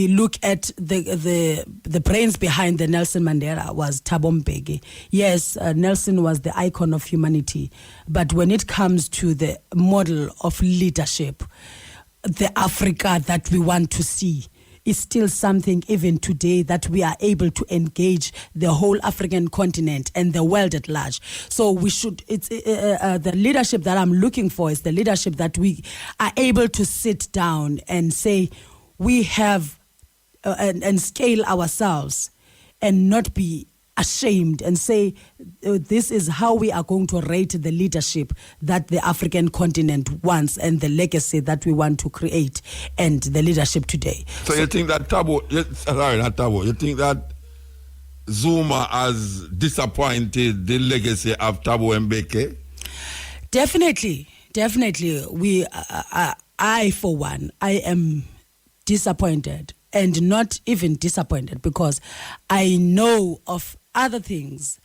look at the brains behind the Nelson Mandela was Thabo Mbeki. Yes, Nelson was the icon of humanity, but when it comes to the model of leadership, the Africa that we want to see is still something even today that we are able to engage the whole African continent and the world at large. So we should, the leadership that I'm looking for is the leadership that we are able to sit down and say, we have, and scale ourselves and not be ashamed and say, this is how we are going to rate the leadership that the African continent wants and the legacy that we want to create and the leadership today. So you think that you think that Zuma has disappointed the legacy of Thabo Mbeki? Definitely. I for one, I am disappointed, and not even disappointed because I know of other things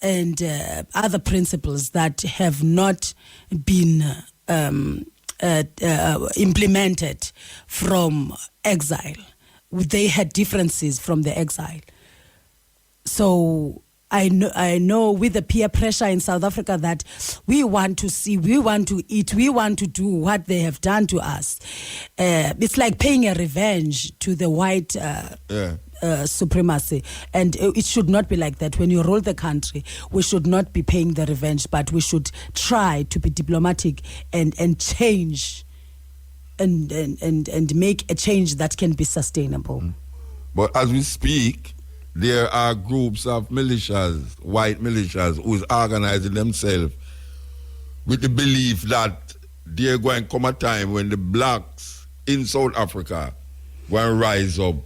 and other principles that have not been implemented from exile. They had differences from the exile. So I know with the peer pressure in South Africa that we want to see, we want to eat, we want to do what they have done to us. It's like paying a revenge to the white supremacy. And it should not be like that. When you rule the country, we should not be paying the revenge, but we should try to be diplomatic and change and make a change that can be sustainable. But as we speak, there are groups of militias, white militias, who is organizing themselves with the belief that there going to come a time when the blacks in South Africa will rise up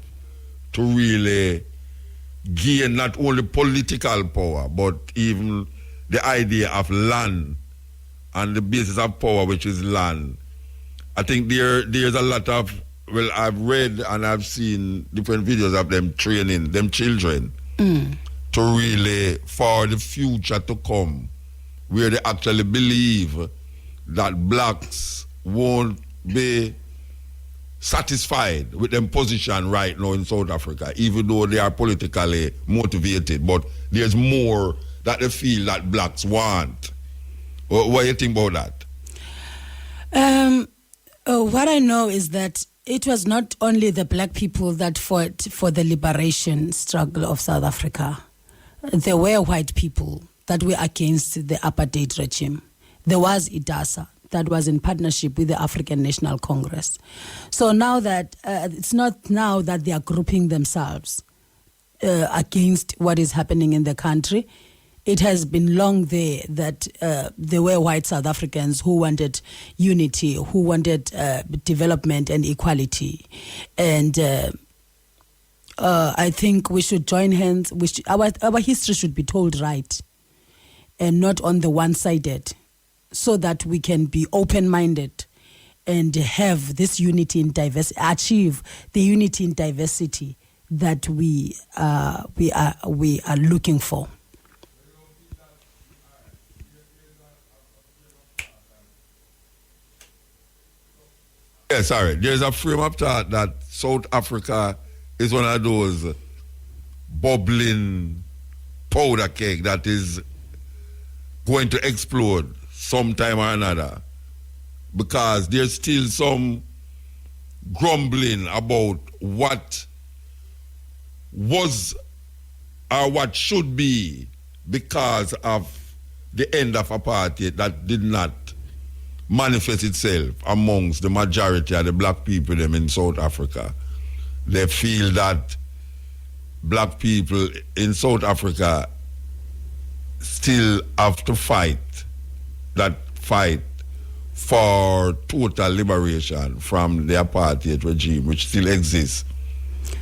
to really gain not only political power, but even the idea of land and the basis of power, which is land. I think there's a lot of, well, I've read and I've seen different videos of them training them children to really, for the future to come, where they actually believe that blacks won't be satisfied with them position right now in South Africa, even though they are politically motivated. But there's more that they feel that blacks want. What do you think about that? What I know is that it was not only the black people that fought for the liberation struggle of South Africa. There were white people that were against the apartheid regime. There was IDASA that was in partnership with the African National Congress. So now that it's not now that they are grouping themselves against what is happening in the country. It has been long there that there were white South Africans who wanted unity, who wanted development and equality. And I think we should join hands. Our history should be told right and not on the one-sided, so that we can be open-minded and have this unity in diversity, achieve the unity in diversity that we are looking for. Yeah, sorry. There's a frame of thought that South Africa is one of those bubbling powder keg that is going to explode sometime or another, because there's still some grumbling about what was or what should be because of the end of apartheid that did not manifest itself amongst the majority of the black people them in South Africa. They feel that black people in South Africa still have to fight that fight for total liberation from the apartheid regime, which still exists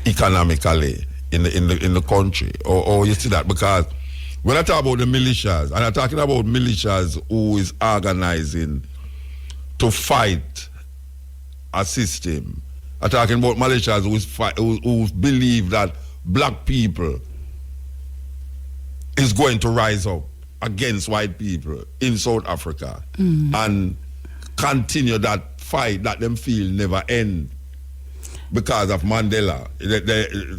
economically in the country. Or you see that? Because when I talk about the militias, and I'm talking about militias who is organizing to fight a system, I'm talking about militias who believe that black people is going to rise up against white people in South Africa and continue that fight that them feel never end because of Mandela.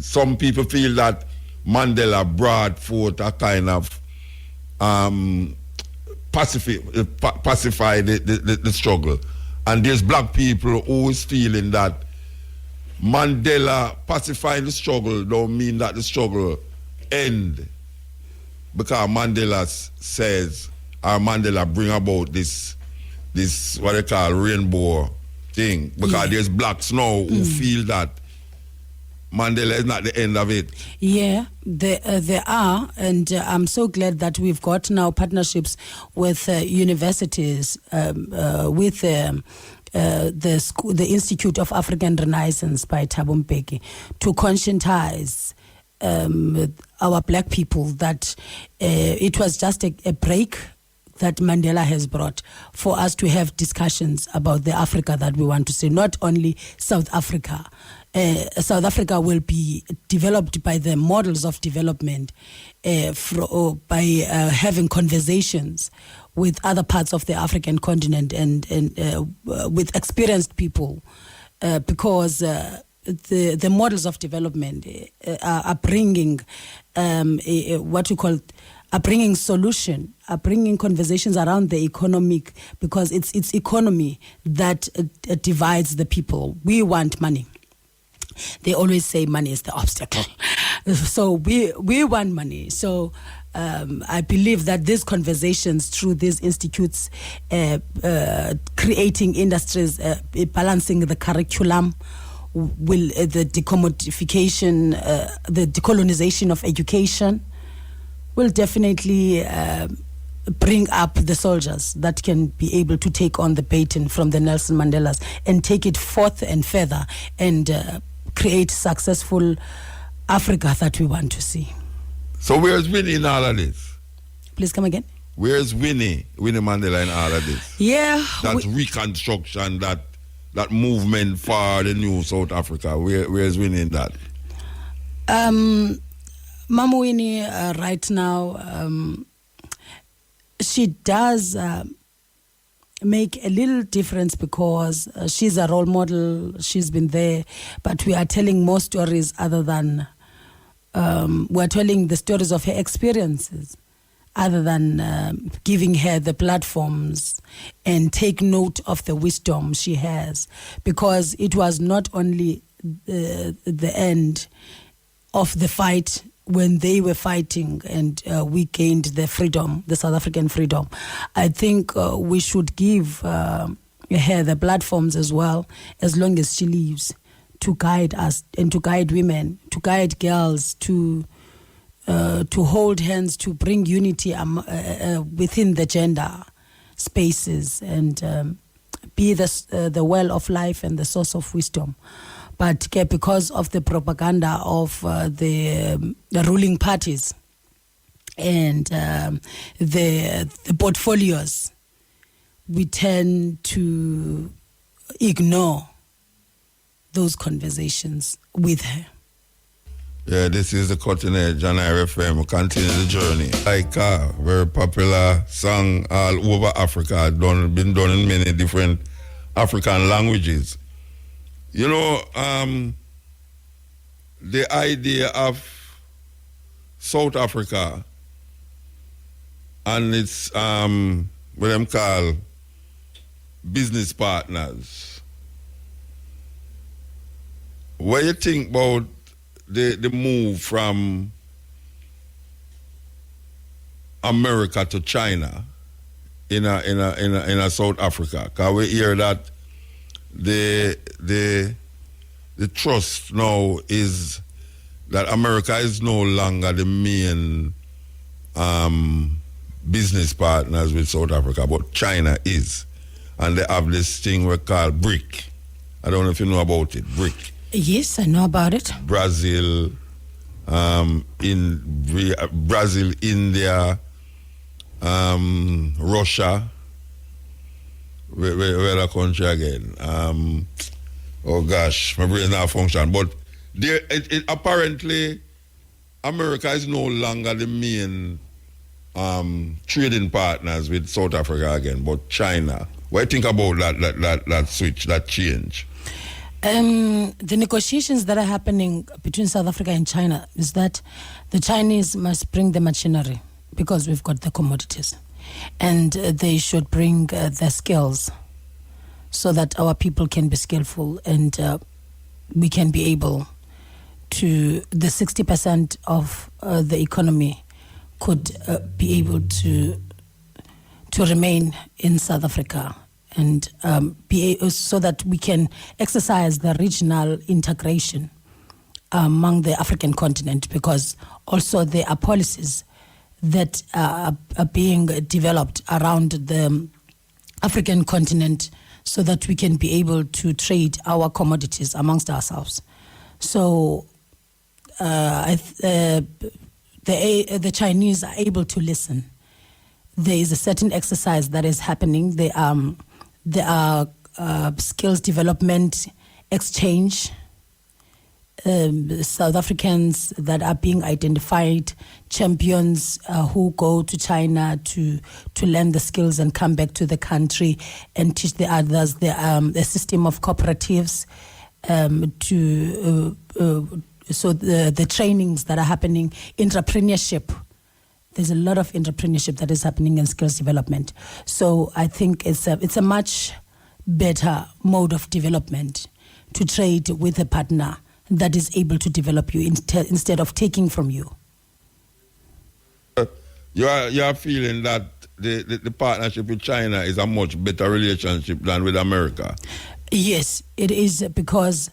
Some people feel that Mandela brought forth a kind of pacify the struggle. And there's black people who is feeling that Mandela pacifying the struggle don't mean that the struggle end, because Mandela says, or Mandela bring about this what they call rainbow thing, because there's blacks now who feel that Mandela is not the end of it. Yeah, there are, and I'm so glad that we've got now partnerships with universities, with the Institute of African Renaissance by Thabo Mbeki, to conscientize our black people that it was just a break that Mandela has brought for us to have discussions about the Africa that we want to see, not only South Africa. South Africa will be developed by the models of development by having conversations with other parts of the African continent and with experienced people, because the models of development are bringing what you call are bringing solution, are bringing conversations around the economic, because it's economy that divides the people. We want money. They always say money is the obstacle. So we want money. So I believe that these conversations through these institutes, creating industries, balancing the curriculum will the decommodification, the decolonization of education will definitely bring up the soldiers that can be able to take on the baton from the Nelson Mandelas and take it forth and further and create successful Africa that we want to see. So where's Winnie in all of this? Please come again. Where's Winnie Mandela in all of this? Yeah. That reconstruction, that movement for the new South Africa. Where's Winnie in that? Mama Winnie, right now, she does make a little difference because she's a role model. She's been there, but we are telling more stories other than we're telling the stories of her experiences, other than giving her the platforms and take note of the wisdom she has, because it was not only the end of the fight when they were fighting and we gained the freedom, the South African freedom. I think we should give her the platforms as well, as long as she lives, to guide us and to guide women, to guide girls, to hold hands, to bring unity within the gender spaces and be the well of life and the source of wisdom. But because of the propaganda of the ruling parties and the portfolios, we tend to ignore those conversations with her. Yeah, this is the Cutting Edge on IRFM. We continue the journey. Like a very popular song all over Africa, been done in many different African languages. You know, the idea of South Africa and its, what them call business partners. What do you think about the move from America to China in a South Africa? Because we hear that the trust now is that America is no longer the main business partners with South Africa, but China is. And they have this thing we call BRIC. I don't know if you know about it, BRIC. Yes, I know about it. Brazil, Brazil, India, Russia. Where the country again? Oh gosh, my brain not function. But there, apparently, America is no longer the main trading partners with South Africa again, but China. What do you think about that switch, that change? The negotiations that are happening between South Africa and China is that the Chinese must bring the machinery because we've got the commodities. And they should bring their skills so that our people can be skillful and we can be able to, the 60% of the economy could be able to remain in South Africa and so that we can exercise the regional integration among the African continent, because also there are policies that are being developed around the African continent so that we can be able to trade our commodities amongst ourselves. So the Chinese are able to listen. There is a certain exercise that is happening. There are skills development exchange. South Africans that are being identified, champions who go to China to learn the skills and come back to the country and teach the others. The system of cooperatives so the trainings that are happening, entrepreneurship. There's a lot of entrepreneurship that is happening in skills development. So I think it's a much better mode of development to trade with a partner that is able to develop you instead of taking from you. You are feeling that the partnership with China is a much better relationship than with America? Yes, it is, because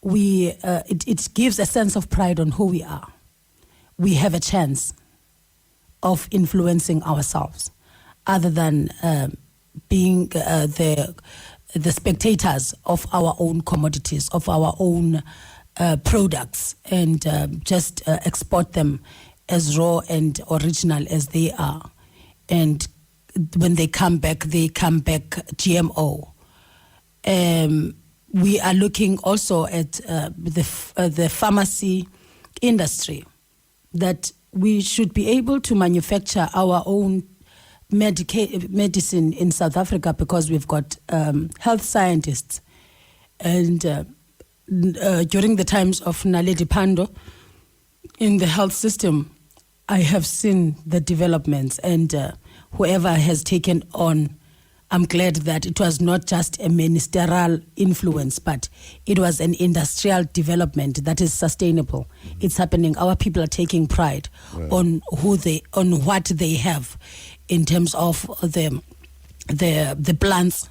it gives a sense of pride on who we are. We have a chance of influencing ourselves, other than being the spectators of our own commodities, of our own products, and just export them as raw and original as they are. And when they come back GMO. We are looking also at the pharmacy industry, that we should be able to manufacture our own medicine in South Africa, because we've got health scientists. And during the times of Naledi Pandor in the health system, I have seen the developments, and whoever has taken on, I'm glad that it was not just a ministerial influence, but it was an industrial development that is sustainable. It's happening. Our people are taking pride on what they have in terms of the plants,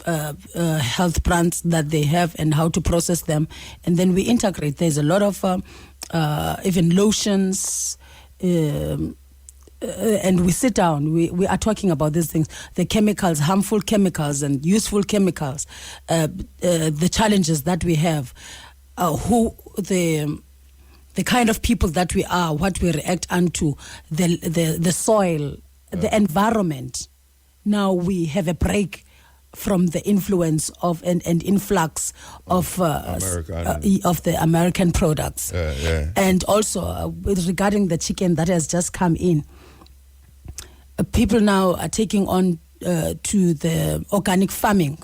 health plants that they have, and how to process them, and then we integrate. There's a lot of even lotions. And we sit down, we are talking about these things, the chemicals, harmful chemicals and useful chemicals, the challenges that we have, the kind of people that we are, what we react unto, the soil, the environment. Now we have a break from the influence of and influx of the American products. And also regarding the chicken that has just come in, people now are taking on to the organic farming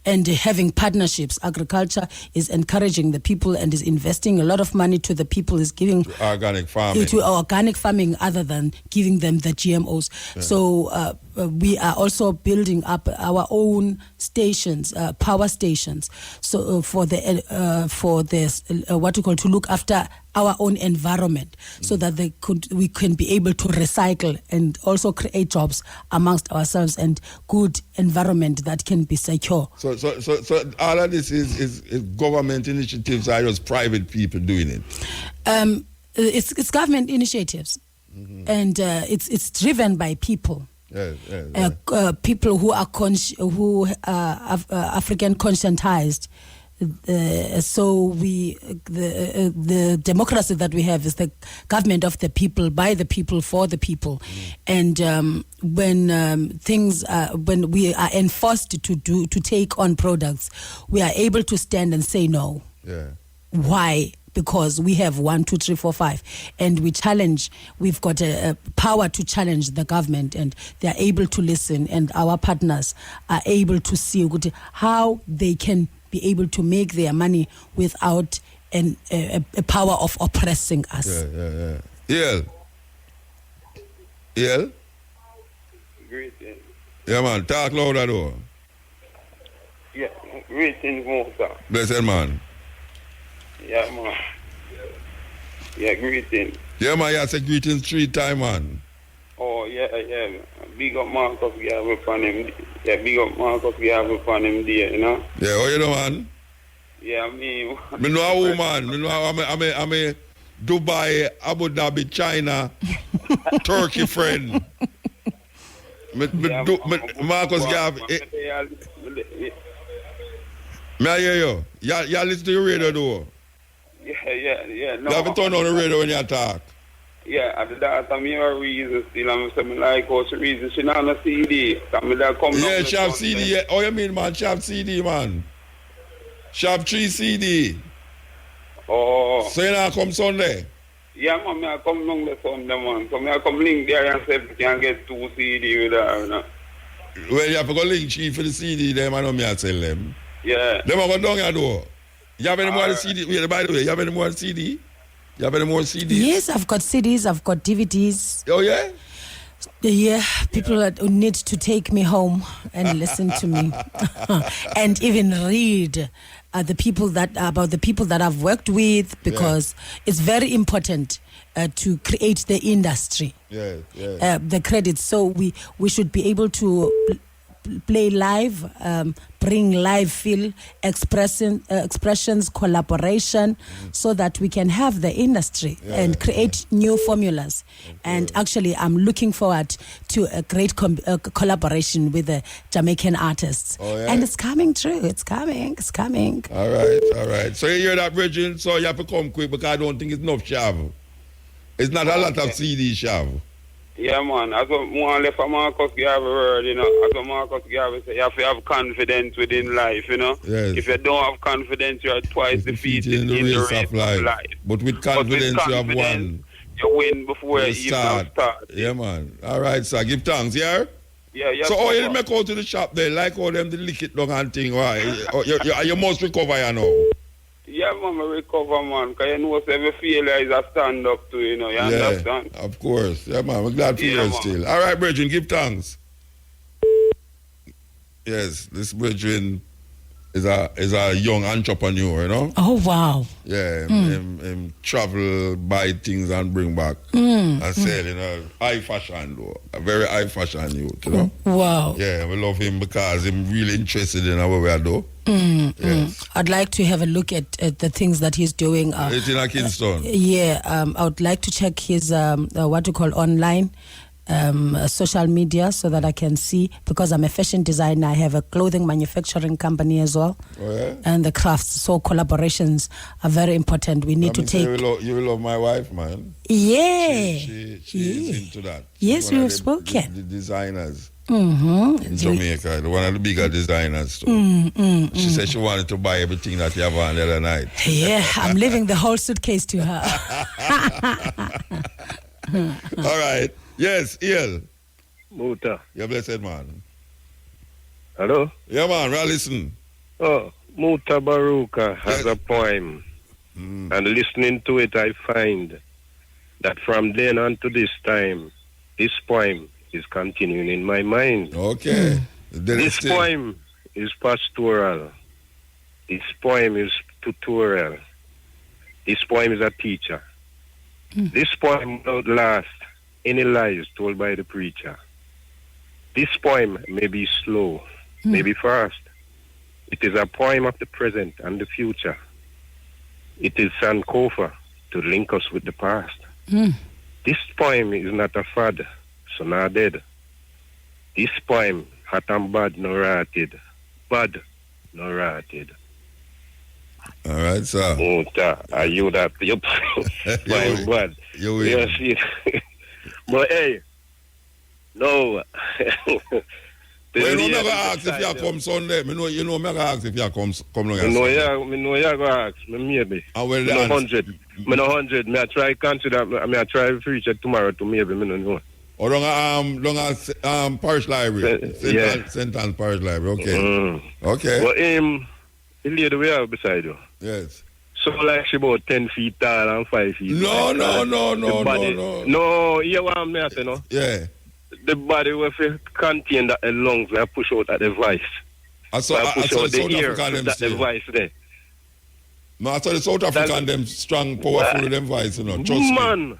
and having partnerships. Agriculture is encouraging the people and is investing a lot of money to the people, is giving organic farming. To organic farming, other than giving them the GMOs. So we are also building up our own stations, power stations. So for this, what we call, to look after our own environment, so that we can be able to recycle and also create jobs amongst ourselves and good environment that can be secure. So all of this is government initiatives, or just private people doing it? It's government initiatives, and it's driven by people. People who are African conscientized. So the democracy that we have is the government of the people, by the people, for the people. And when we are enforced to take on products, we are able to stand and say no. Why? Because we have 1, 2, 3, 4, 5, and we challenge. We've got a power to challenge the government, and they are able to listen, and our partners are able to see how they can be able to make their money without a power of oppressing us. Yeah. Greetings. Yeah, man. Talk louder, though. Yeah, greetings, Mosa. Blessed, man. Yeah, man. Yeah, greetings. Yeah, man. You say greetings 3 times, man. Oh, yeah. Big up Marcus Garvey upon him. Yeah, big up Marcus Garvey upon him there, you know? Yeah, how you know, man? Yeah, me. Me know a woman. Me know I'm a Dubai, Abu Dhabi, China, Turkey friend. Marcus Garvey. May I hear you? You listen to your radio, though? Yeah. No, you have to turn on the radio when you talk. Yeah, at that time, you are reason still. I'm saying, like, what's the reason? She not on a CD. Yeah, she have CD. Yeah. Oh, you mean, man? She have CD, man. She have 3 CD. Oh. So you not come Sunday? Yeah, man, I come along the Sunday, man. So I come link there and say, you can get 2 CD with her, you know. Well, you have to go link chief for the CD, them, I know me I tell them. Yeah. Them are going down your door. You have any more CD? Wait, by the way, you have any more CD? You have any more CDs? Yes, I've got CDs, I've got DVDs. Oh, yeah? Yeah, people that need to take me home and listen to me. And even read about the people that I've worked with, because it's very important to create the industry. Yeah. The credits. So we should be able to play live, bring live feel, expressions, collaboration, so that we can have the industry and create new formulas. And actually, I'm looking forward to a great collaboration with the Jamaican artists. And it's coming true. It's coming. All right. So you hear that, Virgin? So you have to come quick because I don't think it's enough shavu. It's not a lot of CD shavu. Yeah, man. As more left for Marcus Garvey word, you know. As Marcus Garvey say, you have to have confidence within life, you know. Yes. If you don't have confidence, you are twice defeated in the race of life. But with confidence, you have won. You win before you even start. Yeah, man. All right, sir. Give thanks, yeah? Yeah. So how you make out to the shop there? Like how them the lick it down and thing, why? You must recover, you know. Yeah, man, I recover, man. Because you know, every failure is a stand up to, you know. You understand? Of course. Yeah, man. We're glad for you still. All right, Bridget, give thanks. Yes, this Bridget is a young entrepreneur, you know. Oh, wow. Yeah, him travel, buy things and bring back. And sell, you know. High fashion, though. A very high fashion youth, you know. Wow. Yeah, we love him because he's really interested in what we are doing. Yes. I'd like to have a look at the things that he's doing. It's in Kingston. I would like to check his online social media so that I can see, because I'm a fashion designer. I have a clothing manufacturing company as well. Oh, yeah? And the crafts. So collaborations are very important. We need to take. You will love my wife, man. Yeah. She is into that. Yes, we have spoken. The designers. In Jamaica, one of the bigger designers too. She said she wanted to buy everything that you have on the other night. Yeah, I'm leaving the whole suitcase to her. All right. Yes, El. Muta. You're blessed, man. Hello? Yeah, man, well, listen. Oh, Mutabaruka has a poem. And listening to it, I find that from then on to this time, this poem is continuing in my mind. Okay. This poem is pastoral. This poem is tutorial. This poem is a teacher. This poem will outlast any lies told by the preacher. This poem may be slow, may be fast. It is a poem of the present and the future. It is Sankofa to link us with the past. This poem is not a fad, so not dead. This poem, hot and bad, no rated. Bad, no rated. All right, sir. Muta, are you that? Yep. My bad. You will. Yes. But hey, no. Well, you never ask if you come Sunday. You know, me ask if you come long. Me know you go ask. Me maybe. Well, me no 100. Me no 100. Me I try consider. Me I try to reach it tomorrow to maybe. Me no know. Or long parish library. St. Anne's Parish Library. Okay. Okay. But the lady we have beside you. Yes. So like she about 10 feet tall and 5 feet. No. No, you want me to say no? Yeah. The body will contain that the lungs will push out at the voice. I saw the South African them that the voice there. No, I saw the South African them strong, powerful with them voice, you know. Trust man. Me.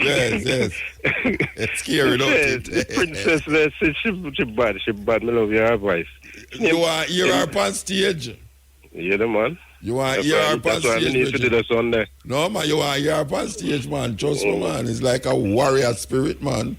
Yes. It's scary, don't it? Princess, she bad. Me love your voice. You want to hear her on stage? Yeah, the man. You want to hear her on stage? That's why I need to do this on there. No, man, you want to hear her on stage, man. Trust me, man. It's like a warrior spirit, man.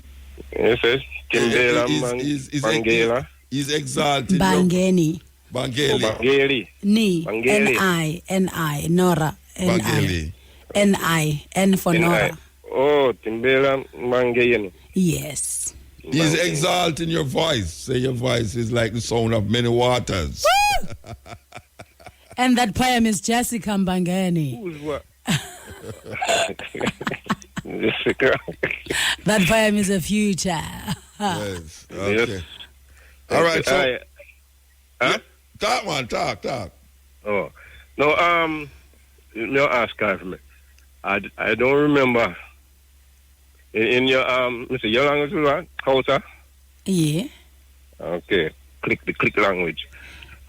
Yes, yes. Bangela. He's exalted. Bangeni. Bangeli. Ni. Bangeli. N-I. Nora. Bangeli. N-I. N for Nora. Oh, Timbela Bangeli. Yes. He's exalting your voice. Say your voice is like the sound of many waters. And that poem is Jessica Mbangeni. Who's what? That poem is a future. Yes. Okay. Yes. All right. So, talk, man. Talk. Oh no. No, ask her for me. I don't remember. In your your language is what? Hausa? Yeah. Okay. Click language.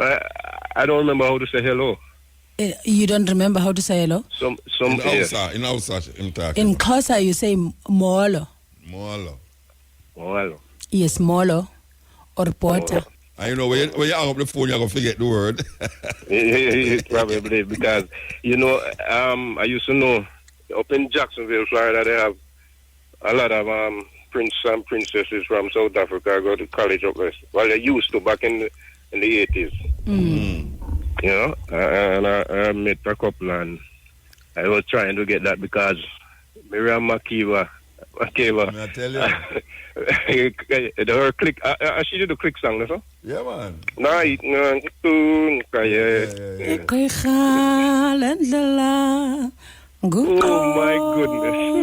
I don't remember how to say hello. You don't remember how to say hello? In Hausa, in Xhosa you say molo. Molo. Molo. Yes, molo or porter. And you know, when you hang up the phone, you're going to forget the word. Probably because, you know, I used to know up in Jacksonville, Florida, they have a lot of prince and princesses from South Africa go to college up there. Well, they used to back in the 80s. You know, and I met a couple and I was trying to get that because Miriam Makeba, I tell you. her click, she did the click song, no? Yeah, man. Oh my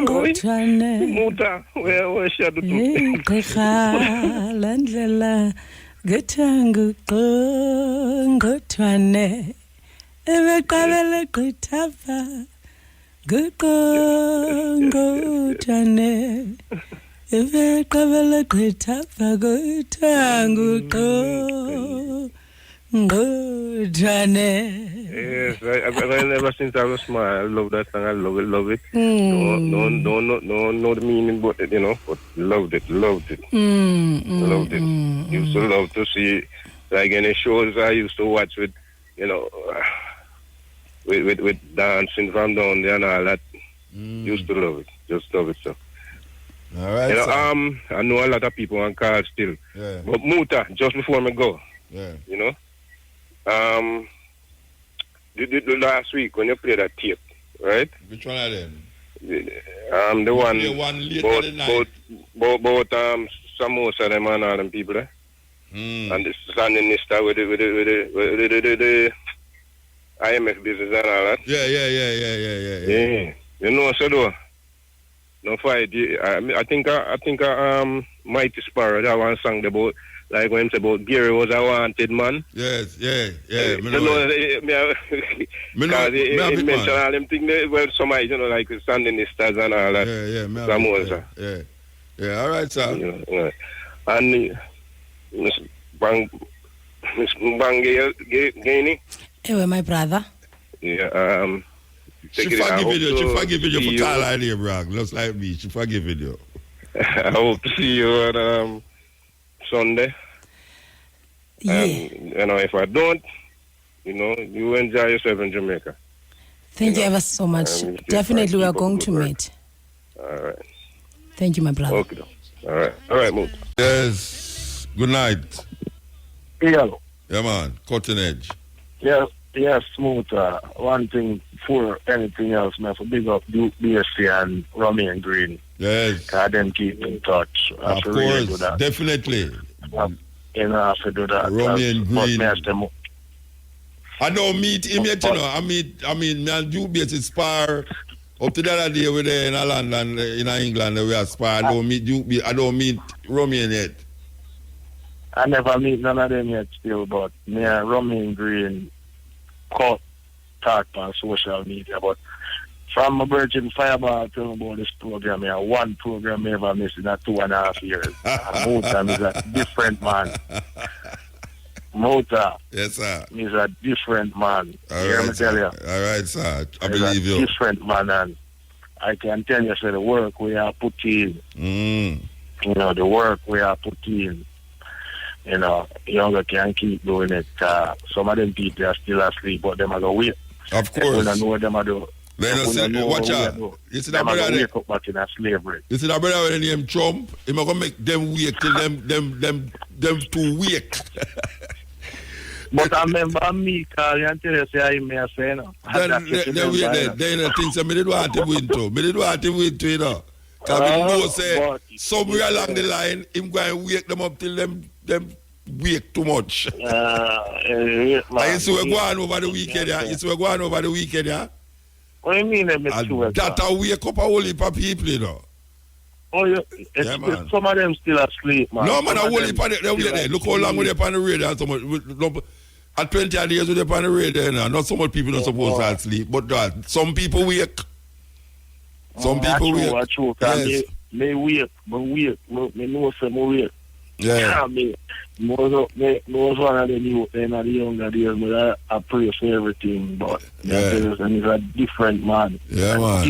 goodness. Muta, where she had Yes, ever since I was small, I love that song. I love it. No, the meaning, but you know, but loved it. Loved it. Used to love to see, like any shows I used to watch with, you know, with dancing from down there and all that. Used to love it. Just love it, so. All right. You know, I know a lot of people on call still. Yeah. But Muta, just before me go, Yeah. you know, the last week when you played that tape, right? Which one of them? The one Play one later tonight. about Samosa them and all them people there. And the standing lista with the IMF business and all that. Yeah. Yeah. You know, so though, no fight. I think Mighty Sparrow, that one song about, like when it's about Gary was a wanted man. Yes, yeah. You know, because he mentioned all them things, well, somebody, you know, like standing the stars and all that. Yeah. Samosa. Yeah, all right, sir. Yeah. And Miss Bangi, Hey, my brother. yeah, She forgive you for calling here, bro. Just like me, she forgive you. I hope to see you on Sunday. Yeah. You know, if I don't, you know, you enjoy yourself in Jamaica. Thank you ever so much. Definitely we are going to meet. All right. Thank you, my brother. Okay. All right, move. Yes. Good night. Yeah. Yeah, man. Cutting edge. Yes, Smooth. One thing for anything else, man, for big up Duke BSC and Rummy and Green. Yes. Them keep in touch. Of course. Really do that. Definitely. You know, I have to do that. Rummy and Green. I don't meet him yet, you know. I mean, me and Duke BSC spar up to the other day we there in London, in England, we are spar. I don't meet Rummy yet. I never meet none of them yet still, but me and Rummy and Green talk on social media. But from my Virgin Fireball telling about this program, one program I ever missed in 2.5 years. Mota is a different man. Mota. Yes, sir. He's a different man. All right, sir. All right, sir. I believe you. Different man, and I can tell you, the work we are put in. You know, the work we are put in. You know, younger can keep doing it. Some of them people are still asleep, but them are going to wait. Of course. We don't know what them are doing. Watch out. You see that brother? Wake up back in a slavery. You see that brother with the name Trump? He's going to make them wake till them too wake. But I remember me calling and tell you, say, I may say, no. Then the things I didn't want to win to. You know. Because we know, say, somewhere along the line, him going to wake them up till them wake too much. You see we're going over the weekend, yeah? What do you mean, that I wake up a whole heap of people, you know. Oh, yeah, man. Some of them still asleep, man. No, man, a whole heap of them. Look how long we're on the radio. So much, at 20 years we're on the radio, you know. Not so much people are supposed to sleep, but some people wake. Some people wake. Yes. Me wake. Me know some wake. Yeah. I mean, most one of the youth in the younger days, but I pray for everything. But and he's a different man. Yeah, man.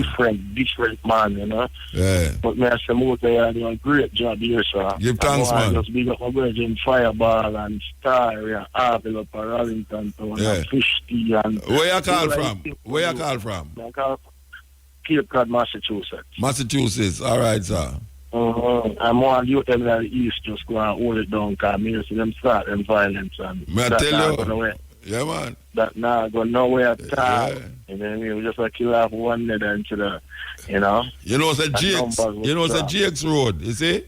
Different man, you know. Yeah. But me, I say, Muta, you do a great job here, sir. Give thanks, man. Just big up my virgin Fireball and Star, yeah, Harville up at Arlington Town, and Fish Tea. And where you call from? Where you call from? I call Cape Cod, Massachusetts. Massachusetts. All right, sir. I'm one youth them in the East just go and hold it down because I see them start them violence and may I tell you? Yeah, man. That now go nowhere at all. Yeah. And then we just like kill off one another into the, you know. You know, it's a GX Road, you see?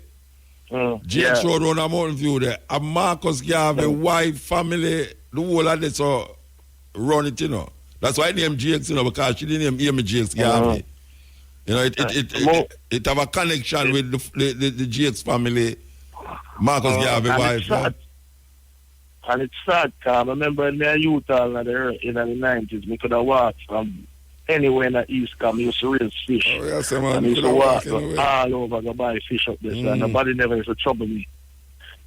GX Road on a Mountain View there. A Marcus Garvey, wife, family, the whole of this run it, you know. That's why I named GX, you know, because she didn't name me GX Garvey. You know, it have a connection with the GX family, Marcus Garvey wife. And it's sad, because I remember in the youth all in the 90s, we could have walked from anywhere in the East, because we used to raise fish. Oh, yes, man. And we used to walk all over, go buy fish up there, and nobody never used to trouble me.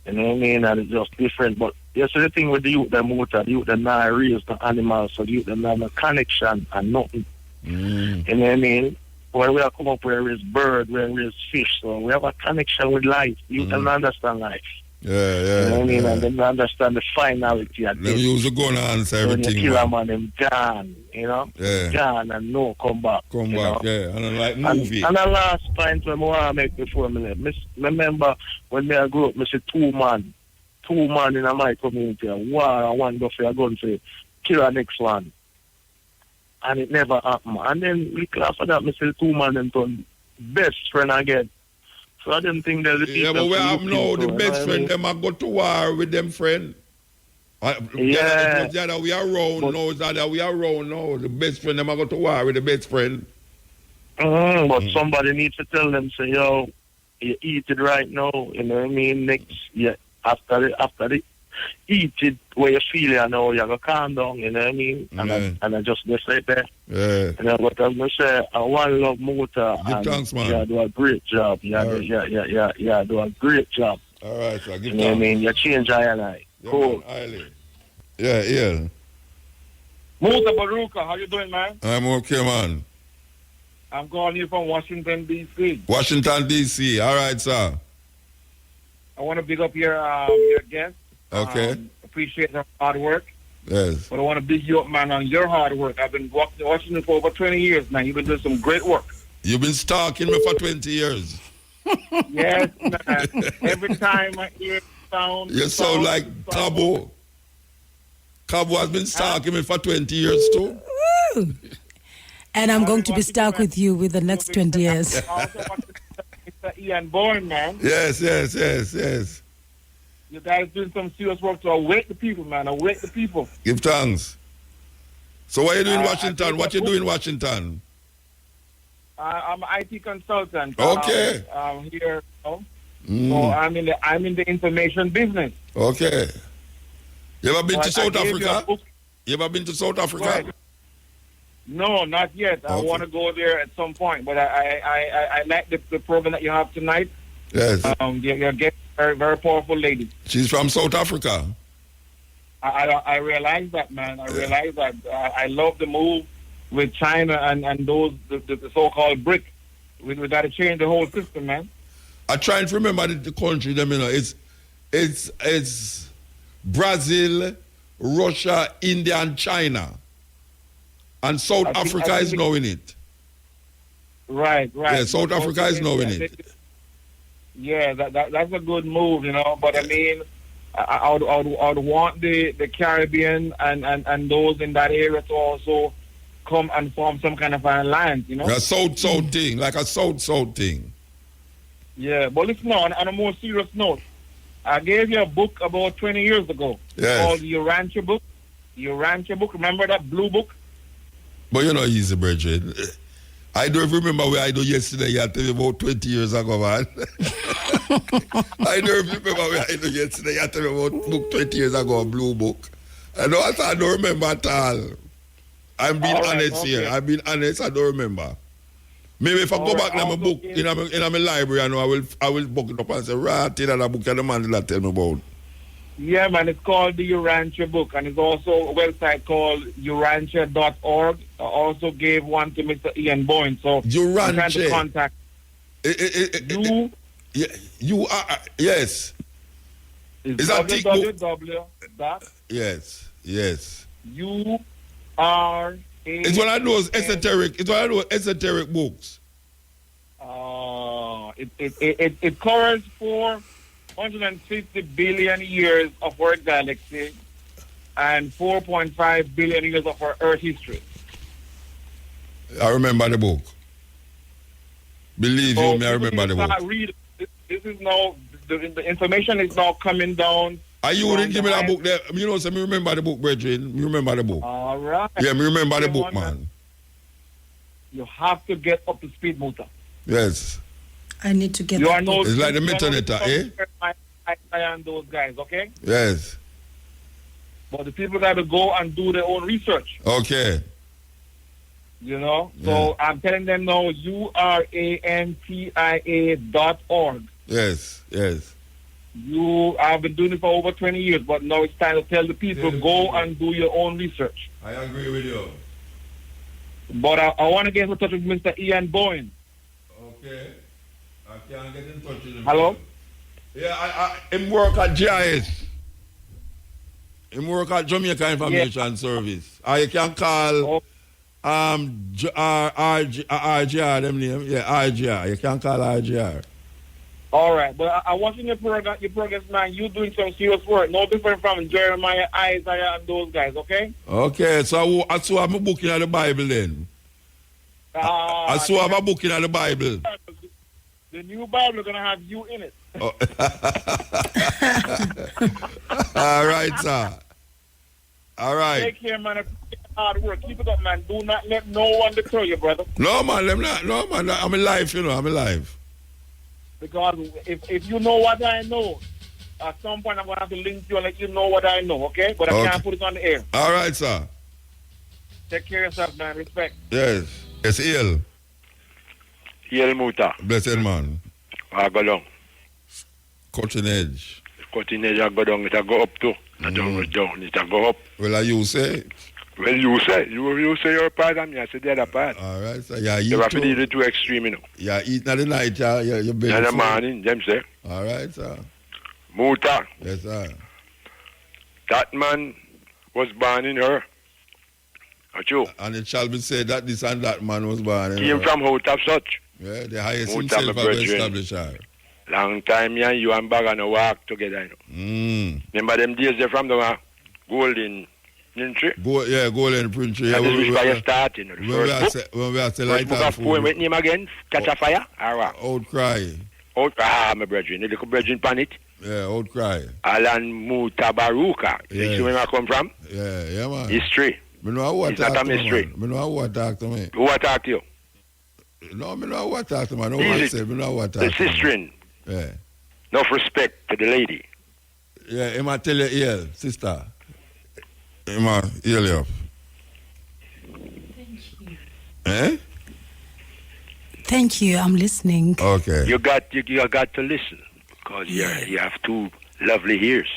You know what I mean? And it's just different. But yes, the thing with the youth, the youth, them not raise the animals, so the youth, them have no connection and nothing. You know what I mean? When we have come up, we raise bird, we raise fish, so we have a connection with life. You can understand life. Yeah. You know what I mean? And then understand the finality of them. They usually go and answer everything. When you kill a man, them gone, you know? Yeah. Gone and no come back. Come back, know? Yeah. And like movie. And the last point when I want to make before me leave, remember when I grew up, I said two man in my community, one go for a gun for kill the next one. And it never happened. And then week after that, I said two man and turn best friend again. So I didn't think that the people... Yeah, but we have now the best friend, them are go to war with them friend. Yeah. That we are around now, that we are around now. The best friend, them are go to war with the best friend. But somebody needs to tell them, say, yo, you eat it right now, you know what I mean? Next, after the eat it where you feel it, you know, you go calm down, you know what I mean? And I just say there. Yeah. You know, but as I say, I want to love Muta. Give thanks, man. You do a great job. You do a great job. All right, so give you know what I mean? You change I and I. Yeah, cool. Man, yeah. Mutabaruka, how you doing, man? I'm okay, man. I'm calling you from Washington, D.C. Washington, D.C. All right, sir. I want to big up your guest. Okay. Appreciate your hard work. Yes. But I want to big you up, man, on your hard work. I've been watching you for over 20 years, man. You've been doing some great work. You've been stalking me for 20 years. Yes, man. Every time I hear sound... You sound like Cabo. Cabo has been stalking me for 20 years, too. Woo. And I'm going to be stuck with you with the next 20 years. Also, Mr. Ian Bourne, man. Yes. You guys doing some serious work to awake the people, man. Awake the people. Give thanks. So what are you doing in Washington? What you doing in Washington? I'm an IT consultant. Okay. Here, you know? So I'm in the information business. Okay. You ever been to South Africa? You ever been to South Africa? Right. No, not yet. I want to go there at some point, but I like the program that you have tonight. Yes. You're getting very, very powerful lady. She's from South Africa. I realize that, man. I realize that. I love the move with China and those the so-called BRIC. We got to change the whole system, man. I try to remember the country. Them, you know, it's Brazil, Russia, India, and China, and South Africa is now in it. Right. Yeah, South Africa is now in it. Yeah, that's a good move, you know. But I mean, I would want the Caribbean and those in that area to also come and form some kind of an alliance, you know. A South thing, like a South thing. Yeah, but listen, on a more serious note, I gave you a book about 20 years ago called Your Rancher Book. Your Rancher Book, remember that blue book? But you know, easy, Bridget. I don't remember where I do yesterday. You had to be about 20 years ago, man. I don't remember where I do yesterday. You had to be about book 20 years ago, a blue book. I don't remember at all. I'm being honest here. I'm being honest. I don't remember. Maybe if I go Or back in my also book, gave- in my library, I know I will book it up and say, right, in that book the man that tell me about. Yeah, man, it's called the Urantia book, and it's also a website called urantia.org. I also gave one to Mr. Ian Boyne, so I'm trying to Urantia. contact you. You are, yes. Is that thick book? Yes. It's one of those esoteric books. It covers 450 billion years of our galaxy and 4.5 billion years of our Earth history. I remember the book. Believe you me, I remember the book. This is now, the information is now coming down. You wouldn't give me that book there. You know, so me remember the book, brethren. Me remember the book. All right. Yeah, me remember the book, man. You have to get up to speed, Muta. Yes. I need to get You are that no, book. It's like the Metoneta, eh? I and those guys, okay? Yes. But the people got to go and do their own research. Okay. You know? So I'm telling them now, urantia.org. Yes. I've been doing it for over 20 years, but now it's time to tell the people, go and do your own research. I agree with you. But I want to get in touch with Mr. Ian Boyne. Okay. I can't get in touch with him. Hello? Yeah, him work at GIS. Him work at Jamaica Information Service. You can call RGR, them name. Yeah, RGR. You can call RGR. All right, but I watch in your progress, man. You doing some serious work. No different from Jeremiah, Isaiah, and those guys, okay? Okay, so I saw I'm booking at the Bible then. I saw I'm booking at the Bible. The new Bible is going to have you in it. Oh. All right, sir. All right. Take care, man. Hard work. Keep it up, man. Do not let no one deter you, brother. No, man. I'm alive, you know. I'm alive. Because if you know what I know, at some point I'm going to have to link you and let you know what I know, okay? But I can't put it on the air. All right, sir. Take care of yourself, man. Respect. Yes. It's ill. Ill Muta. Blessed man. I go down. Cutting edge. Cutting edge, I go down. It go up too. Not down. It go up. Well, you say? Well, you say your part and me, I say the other part. All right, so yeah, you have to do the two extreme, you know. Yeah, eat at the night, yeah, you bed. In the morning, them say. All right, sir. Muta. Yes, sir. That man was born in her. Achu. And it shall be said that this and that man was born in her. Came from out of such. Yeah, the highest Muta, himself has established her. Long time, yeah, you and Baga walk together, you know. Remember them days they're from the Golden Printry? Golden Printry. Yeah, this is where you start, you know. When we are still first book of poem, what name again? Catch a Fire? Or what? Outcry. My brethren. The little brethren pan it. Yeah, Outcry. Alan Mutabaruka. Yeah. You see where I come from? Yeah, man. History. It's not a mystery. Me know who talk to me. Who talk to you? No, me know who talk to me. No one say, me know who talk to me. The sister. Yeah. Enough respect to the lady. Yeah, he might tell you, yeah, sister. He might hear you. Eh? Thank you. I'm listening. Okay. You got to listen because you have two lovely ears.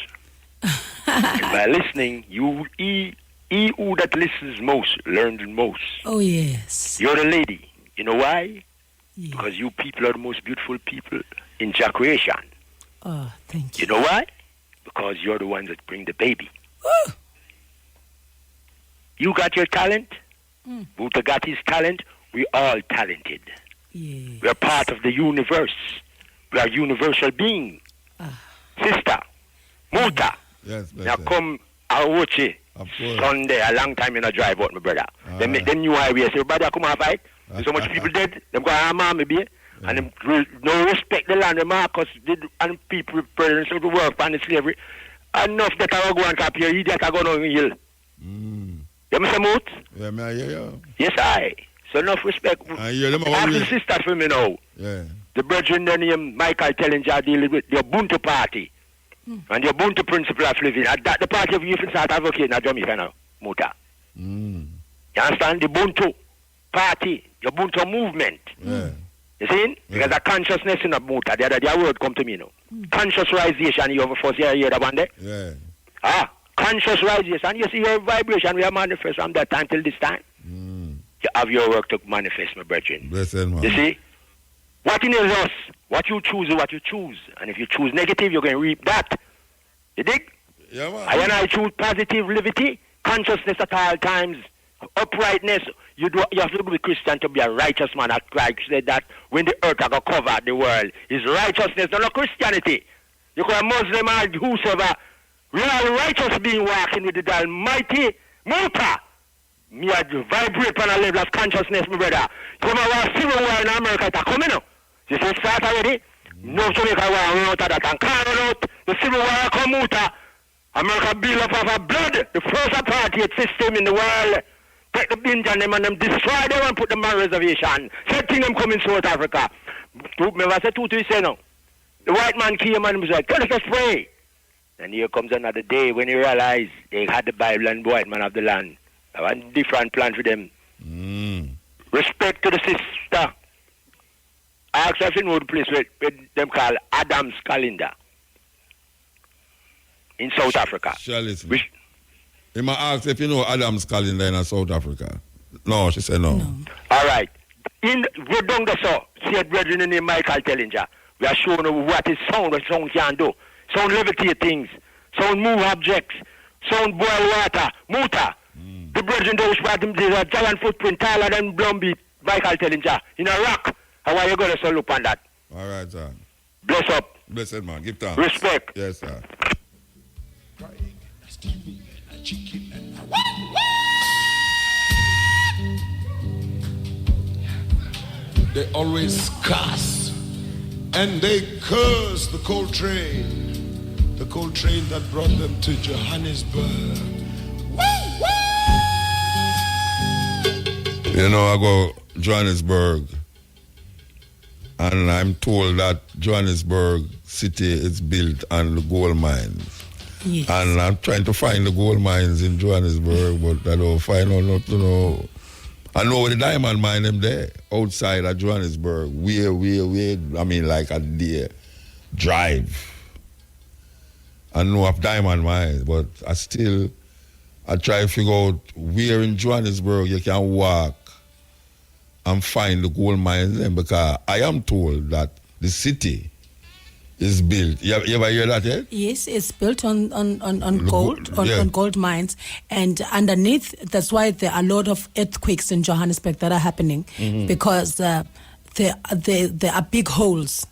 And by listening, he who that listens most learns most. Oh yes. You're the lady. You know why? Yeah. Because you people are the most beautiful people in Jah creation. Oh, thank you. You know why? Because you're the ones that bring the baby. Woo! You got your talent. Buddha got his talent. We all talented. Yes. We're part of the universe. We are universal being. Sister, Muta. Yes, now come Awoche. Sunday, a long time in a drive out, my brother. Then you are here. Say, brother, come and fight. There's so much people dead. Them go harm maybe. And them no respect the land, the Marcus, and people present to work on the slavery. Enough that I will go and copy your idiot, I go down in hill. You say, Moot? Yeah, me, yeah. Yes, I. So enough respect. Ask the sister for me now. Yeah. The brethren named Michael Tellinger dealing with the Ubuntu party. And the Ubuntu principle of living. And that the party of youth and start advocating at Jamaica now, Muta. You understand? The Ubuntu. party, your Bunta movement. Yeah. You see? Because the consciousness in the Bunta, the other word come to me now. Consciousrization, you have first hear that one there? Yeah. Conscious risation. You see your vibration will manifest from that time till this time. You have your work to manifest, my brethren. Blessed man. You see? What in us, what you choose is what you choose. And if you choose negative, you're going to reap that. You dig? Yeah, man. I choose positive liberty, consciousness at all times, uprightness. You have to be Christian to be a righteous man. As Christ said that when the earth has covered the world, is righteousness, not Christianity. You call a Muslim or whosoever. We are righteous being walking with the Almighty Muta. Me a vibrate on a level of consciousness, my brother. Come on, civil war in America, it's coming now. You see, start already? No Jamaica war run out of that and can't run out. The civil war come out. America build up of a blood, the first apartheid system in the world. Take the Indian them and them destroy them and put them on reservation. Same thing them come in South Africa. Remember I said two to say now. The white man came and was like, tell us to pray. And here comes another day when he realized they had the Bible and the white man of the land. I have a different plan for them. Respect to the sister. I asked if you know the place where them call Adam's Calendar in South Africa. He might ask if you know Adam's Calendar in South Africa. No, she said no. All right. In Rodonga, so, see a brethren named Michael Tellinger. We are showing what is sound, what sound can do. Sound levitate things, sound move objects, sound boil water, Muta. The brethren there is a giant footprint taller than Blumby, Michael Tellinger, in a rock. How are you going to look on that? All right, sir. Bless up. Blessed man, give thanks. Respect. Yes, sir. They always cuss and they curse the coal train that brought them to Johannesburg. You know, I go Johannesburg, and I'm told that Johannesburg city is built on the gold mines. Yes. And I'm trying to find the gold mines in Johannesburg, but I don't find out not to know. I know the diamond mine them there, outside of Johannesburg. Where, I mean, like a day drive. I know of diamond mines, but I try to figure out where in Johannesburg you can walk and find the gold mines then, because I am told that the city is built. You ever hear that yet? Yes, it's built on gold, on gold mines. And underneath, that's why there are a lot of earthquakes in Johannesburg that are happening, because there are big holes.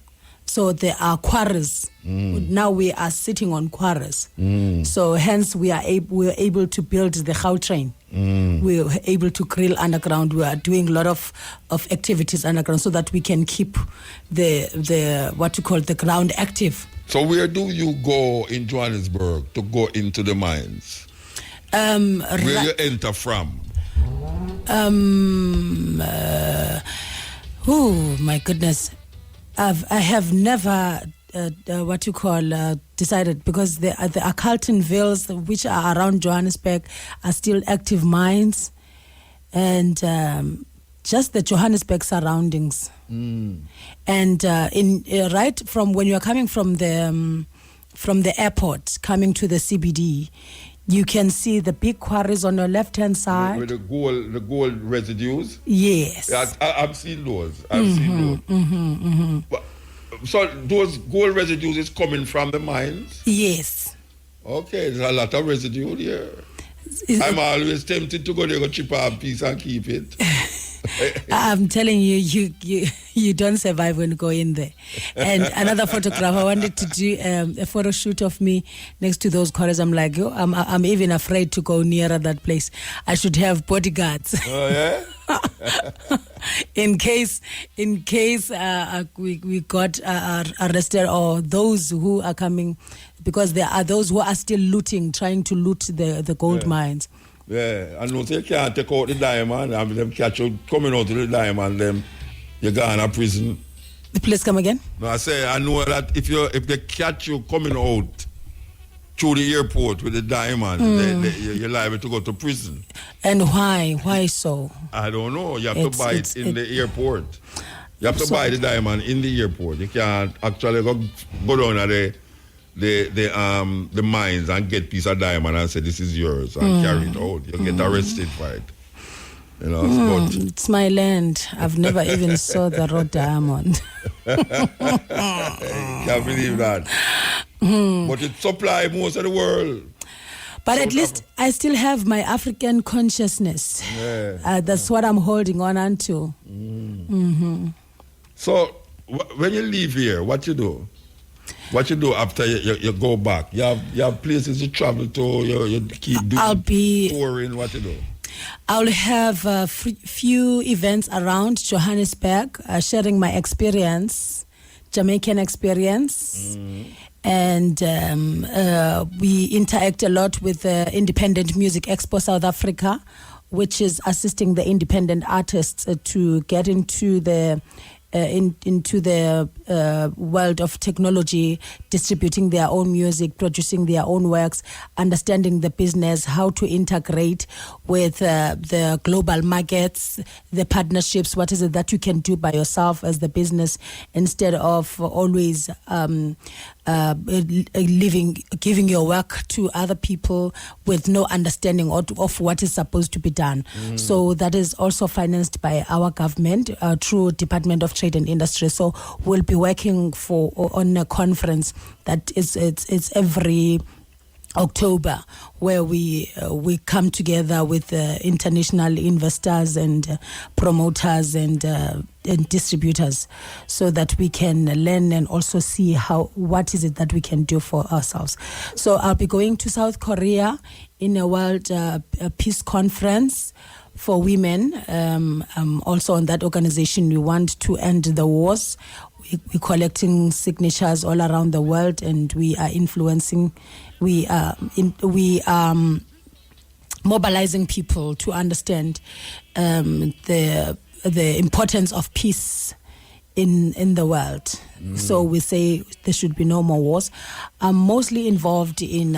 So there are quarries. Now we are sitting on quarries. So hence we are able to build the Gautrain. We were able to grill underground. We are doing a lot of activities underground so that we can keep the what you call the ground active. So where do you go in Johannesburg to go into the mines? Where you enter from? Oh my goodness. I have never decided, because the Carlton Vales, which are around Johannesburg, are still active mines, and just the Johannesburg surroundings. And right from when you are coming from the airport coming to the CBD, you can see the big quarries on your left-hand side. With the gold residues? Yes. Yeah, I've seen those. But, so those gold residues is coming from the mines? Yes. Okay, there's a lot of residue here. I'm always tempted to go there, go chip a piece and keep it. I'm telling you, you don't survive when you go in there. And another photograph, I wanted to do a photo shoot of me next to those quarries. I'm like, I'm even afraid to go nearer that place. I should have bodyguards. Oh yeah. in case we got arrested, or those who are coming, because there are those who are still looting, trying to loot the gold mines. Yeah, and no, you can't take out the diamond, and them catch you coming out of the diamond, them you go in a prison. The place come again? No, I say I know that if they catch you coming out through the airport with the diamond, you're liable to go to prison. And why? Why so? I don't know. You have to buy it in the airport. You have to buy the diamond in the airport. You can't actually go down at the mines and get piece of diamond and say this is yours and carry it out. You get arrested for it. You know, but it's my land. I've never even saw the raw diamond. Can't believe that. But it supply most of the world. But at least I still have my African consciousness. Yeah. That's what I'm holding on to. So when you leave here, what you do? What you do after you go back? You have places you travel to. You keep doing touring. What you do? I'll have a few events around Johannesburg, sharing my experience, Jamaican experience. And we interact a lot with the Independent Music Expo South Africa, which is assisting the independent artists to get into the world of technology, distributing their own music, producing their own works, understanding the business, how to integrate with the global markets, the partnerships, what is it that you can do by yourself as the business instead of always giving your work to other people with no understanding of what is supposed to be done. So that is also financed by our government through Department of Trade and Industry. So we'll be working on a conference that it's every October, where we come together with international investors and promoters and distributors, so that we can learn and also see what is it that we can do for ourselves. So I'll be going to South Korea in a World Peace Conference for women. Also on that organization, we want to end the wars. We're collecting signatures all around the world, and we are influencing. We are mobilizing people to understand the importance of peace in the world. So we say there should be no more wars. I'm mostly involved in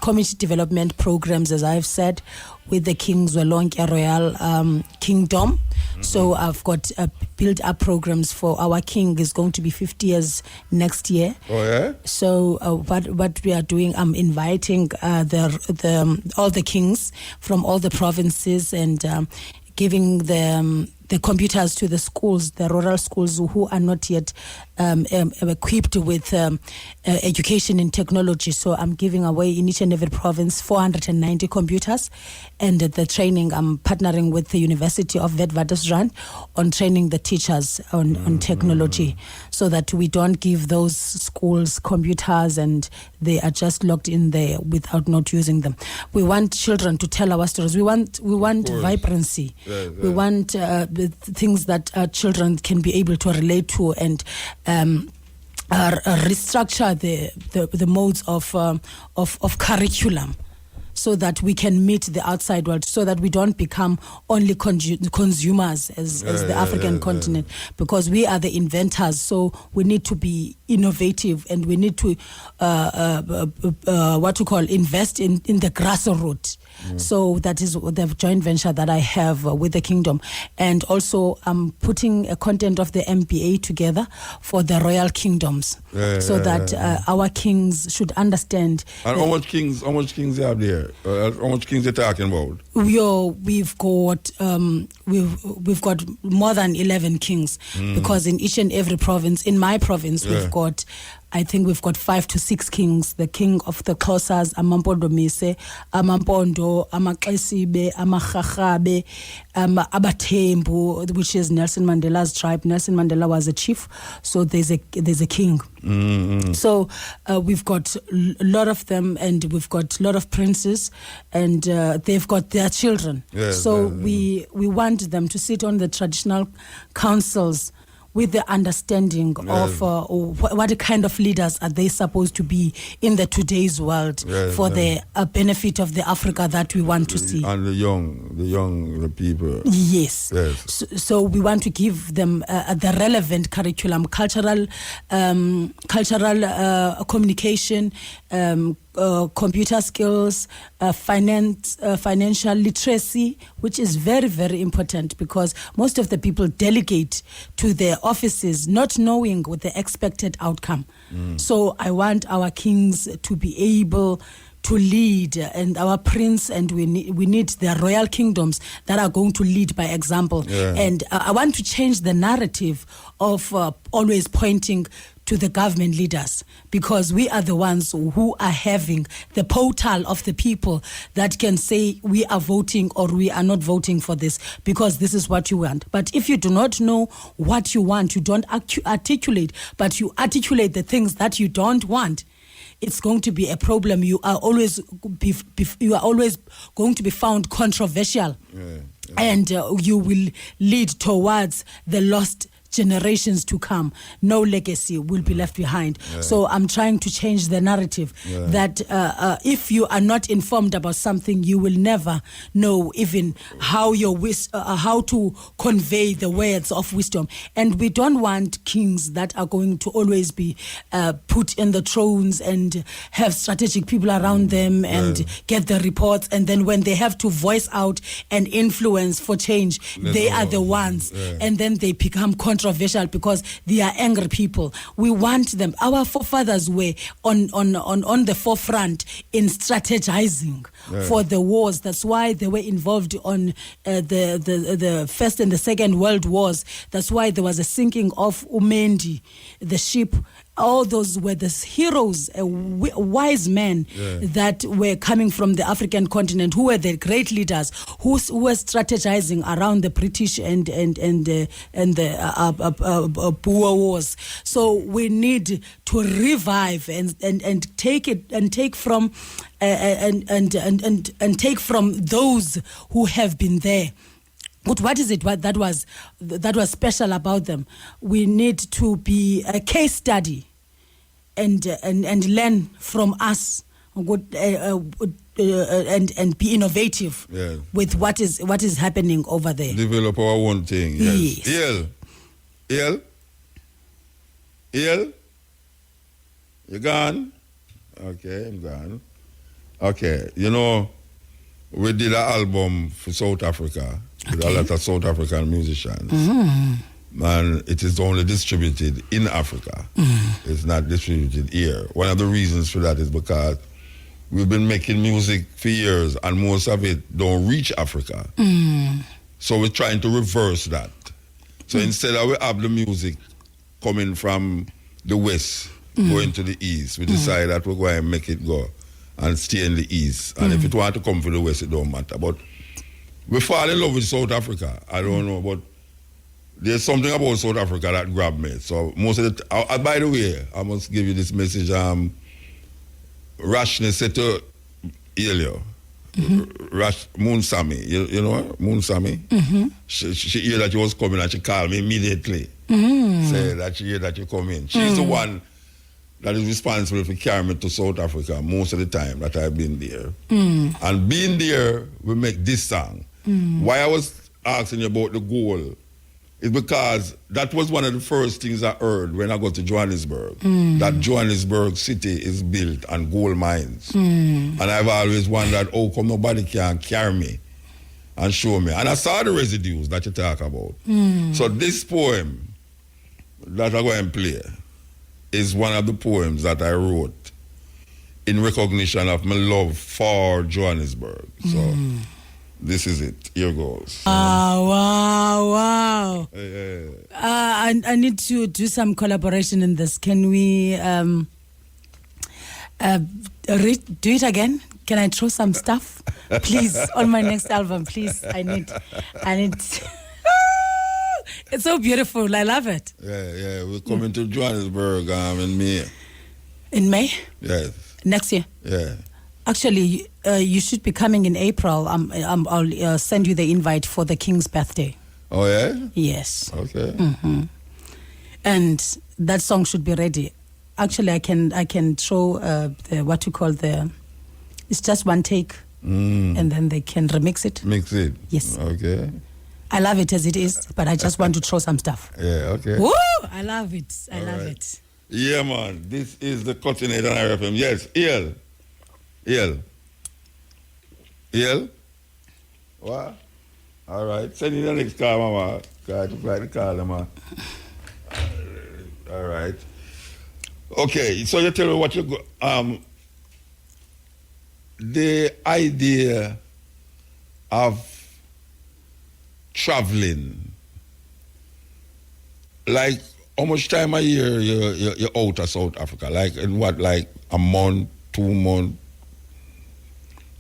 community development programs, as I've said, with the King's Zwelonke Royal Kingdom. So I've got built up programs for our king. Is going to be 50 years next year. Oh yeah. So what we are doing, I'm inviting all the kings from all the provinces and giving them the computers to the schools, the rural schools who are not yet equipped with education in technology. So I'm giving away in each and every province 490 computers, and the training, I'm partnering with the University of Witwatersrand on training the teachers on technology, so that we don't give those schools computers and they are just locked in there without not using them. We want children to tell our stories. We want vibrancy. We want things that children can be able to relate to, and restructure the modes of curriculum, so that we can meet the outside world, so that we don't become only consumers as the African continent, because we are the inventors. So we need to be innovative, and we need to invest in the grassroots. So that is the joint venture that I have with the kingdom. And also I'm putting a content of the MBA together for the royal kingdoms, that our kings should understand. And how much kings you have there? How much kings you're talking about? We've got more than 11 kings, because in each and every province, in my province, we've got 5 to 6 kings. The king of the Xhosas, Amampondo Mise, Amampondo, Amaxesibe, Amagagabe, Abathembu, which is Nelson Mandela's tribe. Nelson Mandela was a chief, so there's a king. So we've got a lot of them, and we've got a lot of princes, and they've got their children. We want them to sit on the traditional councils with the understanding of what kind of leaders are they supposed to be in the today's world for the benefit of the Africa that we want to see. And the people. Yes. So we want to give them the relevant curriculum, cultural communication, computer skills, financial literacy, which is very, very important because most of the people delegate to their offices not knowing what the expected outcome. So I want our kings to be able to lead, and our prince, and we need their royal kingdoms that are going to lead by example. And I want to change the narrative of always pointing to the government leaders, because we are the ones who are having the portal of the people that can say we are voting or we are not voting for this because this is what you want. But if you do not know what you want, you don't articulate, but you articulate the things that you don't want, it's going to be a problem. You are always going to be found controversial, and you will lead towards the lost generations to come. No legacy will be left behind. So I'm trying to change the narrative that if you are not informed about something, you will never know even how how to convey the words of wisdom. And we don't want kings that are going to always be put in the thrones and have strategic people around them and get the reports, and then when they have to voice out and influence for change, they are the ones, and then they become controversial because they are angry people. We want them. Our forefathers were on the forefront in strategizing for the wars. That's why they were involved on the First and the Second World Wars. That's why there was a sinking of Umendi, the ship. All those were the heroes, wise men that were coming from the African continent, who were the great leaders, who were strategizing around the British and the Boer wars. So we need to revive and take it and take from and take from those who have been there. But what is it that was special about them? We need to be a case study and learn from us, and be innovative with what is happening over there. Develop our own thing. Yes. EL? You gone? Okay, I'm gone. Okay, we did an album for South Africa with a lot of South African musicians. And it is only distributed in Africa. It's not distributed here. One of the reasons for that is because we've been making music for years and most of it don't reach Africa. So we're trying to reverse that. So instead of we have the music coming from the west, going to the east, we decide that we're going to make it go and stay in the east. And if it want to come from the west, it don't matter. But we fall in love with South Africa. I don't know, but there's something about South Africa that grabbed me. So most of the by the way, I must give you this message. Rashni said to Elio, Moon Sammy, you know her? Moon Sammy? She heard that you was coming and she called me immediately. Said that she heard that you come in. She's the one that is responsible for carrying me to South Africa most of the time that I've been there. And being there, we make this song. Why I was asking you about the goal is because that was one of the first things I heard when I got to Johannesburg, that Johannesburg city is built on gold mines. And I've always wondered, how come nobody can carry me and show me? And I saw the residues that you talk about. So this poem that I'm going to play is one of the poems that I wrote in recognition of my love for Johannesburg. So this is it. Here goes. Wow. I need to do some collaboration in this. Can we do it again? Can I throw some stuff? Please, on my next album, please. I need It's so beautiful. I love it. Yeah. We're coming to Johannesburg in May. In May? Yes. Next year? Yeah. Actually, you should be coming in April. I'll send you the invite for the King's birthday. Oh, yeah? Yes. Okay. And that song should be ready. Actually, I can throw it's just one take, and then they can remix it. Mix it? Yes. Okay. I love it as it is, but I just want to throw some stuff. Yeah, okay. Woo! I love it. I love it. Yeah, man. This is the Continent on RFM. Yes, EL. Yel. What? All right. Send in the next call, mama. Try to call, mama. All right. Okay, so you tell me what you go. The idea of traveling, like how much time a year you're out of South Africa? Like in what, like a month, 2 months,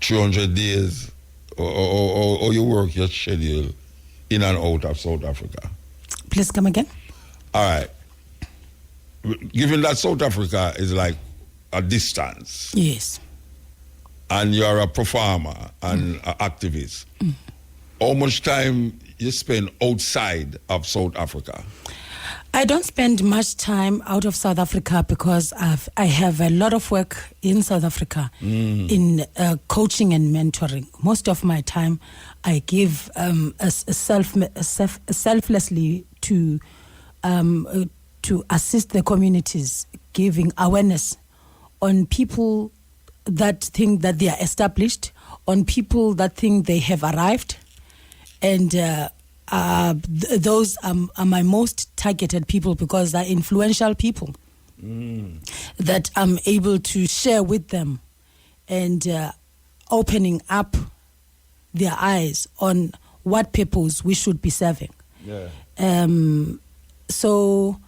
300 days, or you work your schedule in and out of South Africa? Please come again. All right. Given that South Africa is like a distance. Yes. And you're a performer and an activist. How much time you spend outside of South Africa? I don't spend much time out of South Africa because I have a lot of work in South Africa in coaching and mentoring. Most of my time I give selflessly to assist the communities, giving awareness on people that think that they are established, on people that think they have arrived, and those are my most targeted people because they're influential people that I'm able to share with them and opening up their eyes on what purpose we should be serving. Yeah. So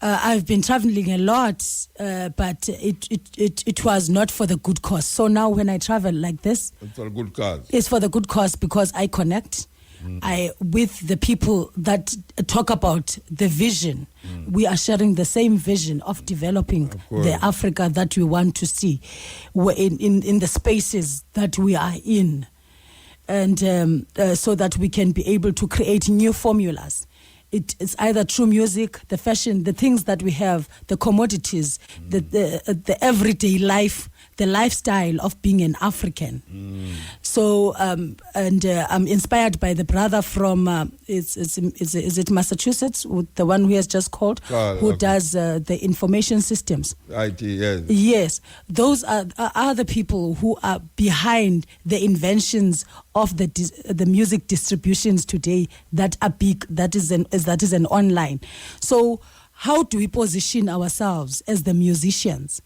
I've been traveling a lot, but it was not for the good cause. So now when I travel like this, it's for a good cause. It's for the good cause because I connect with the people that talk about the vision. We are sharing the same vision of developing the Africa that we want to see in the spaces that we are in, and so that we can be able to create new formulas. It's either through music, the fashion, the things that we have, the commodities, the everyday life, the lifestyle of being an African. So, and I'm inspired by the brother from, is it Massachusetts, the one who has just called, who does the information systems. IT, yes. Yes, those are the people who are behind the inventions of the music distributions today that are big, that is an online. So how do we position ourselves as the musicians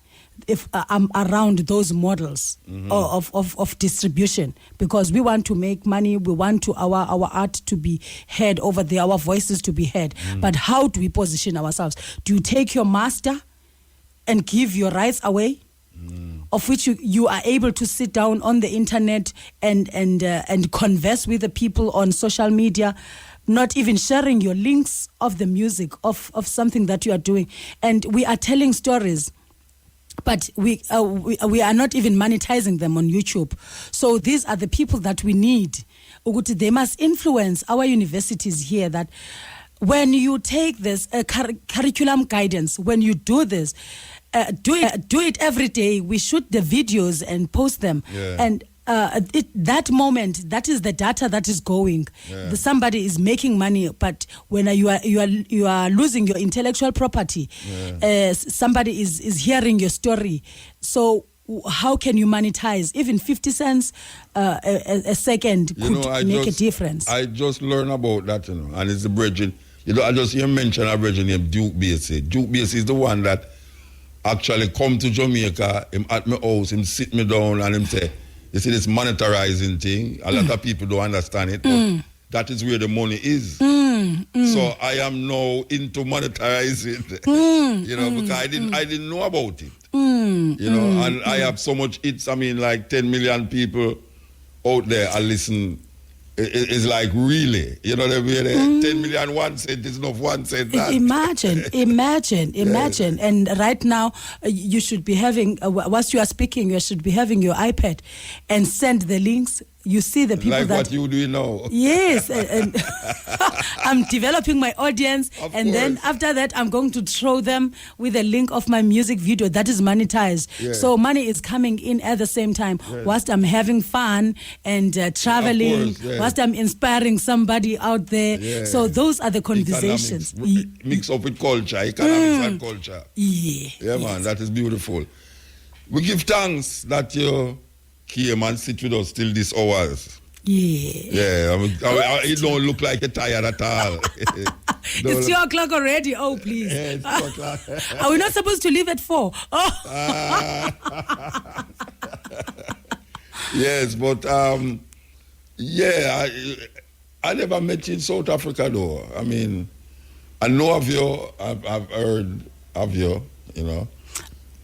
if I'm around those models of distribution? Because we want to make money, we want to our art to be heard over there, our voices to be heard. But how do we position ourselves? Do you take your master and give your rights away? Of which you are able to sit down on the internet and converse with the people on social media, not even sharing your links of the music of something that you are doing. And we are telling stories, but we are not even monetizing them on YouTube. So these are the people that we need. They must influence our universities here, that when you take this curriculum guidance, when you do this, do it every day. We shoot the videos and post them. And that moment, that is the data that is going. Somebody is making money, but when you are losing your intellectual property, somebody is hearing your story. So how can you monetize? Even 50 cents a second could make a difference. I just learned about that, and it's the bridging. I just hear mention a bridging named Duke Basie. Duke Basie is the one that actually come to Jamaica, him at my house, him sit me down and him say, you see this monetarizing thing, a lot of people don't understand it, but that is where the money is. So I am now into monetizing, because I didn't know about it. And I have so much hits, like 10 million people out there I listen. It's like really, you know what I mean? 10 million 1 cent is enough 1 cent. Imagine. And right now, you should be having, whilst you are speaking, you should be having your iPad and send the links. You see the people like that... what you do now. Yes. And I'm developing my audience. Then after that, I'm going to throw them with a link of my music video that is monetized. Yeah. So money is coming in at the same time. Yeah. Whilst I'm having fun and traveling, whilst I'm inspiring somebody out there. Yeah. So those are the conversations. Mix up with culture, economics and culture. Yeah, man, that is beautiful. We give thanks that you came and sit with us till these hours. Yeah. Yeah, you don't look like you're tired at all. It's 2 o'clock already. Oh, please. Yeah, it's 2 o'clock. Are we not supposed to leave at 4? Oh. Yes, but I never met you in South Africa though. I mean, I know of you. I've heard of you, you know,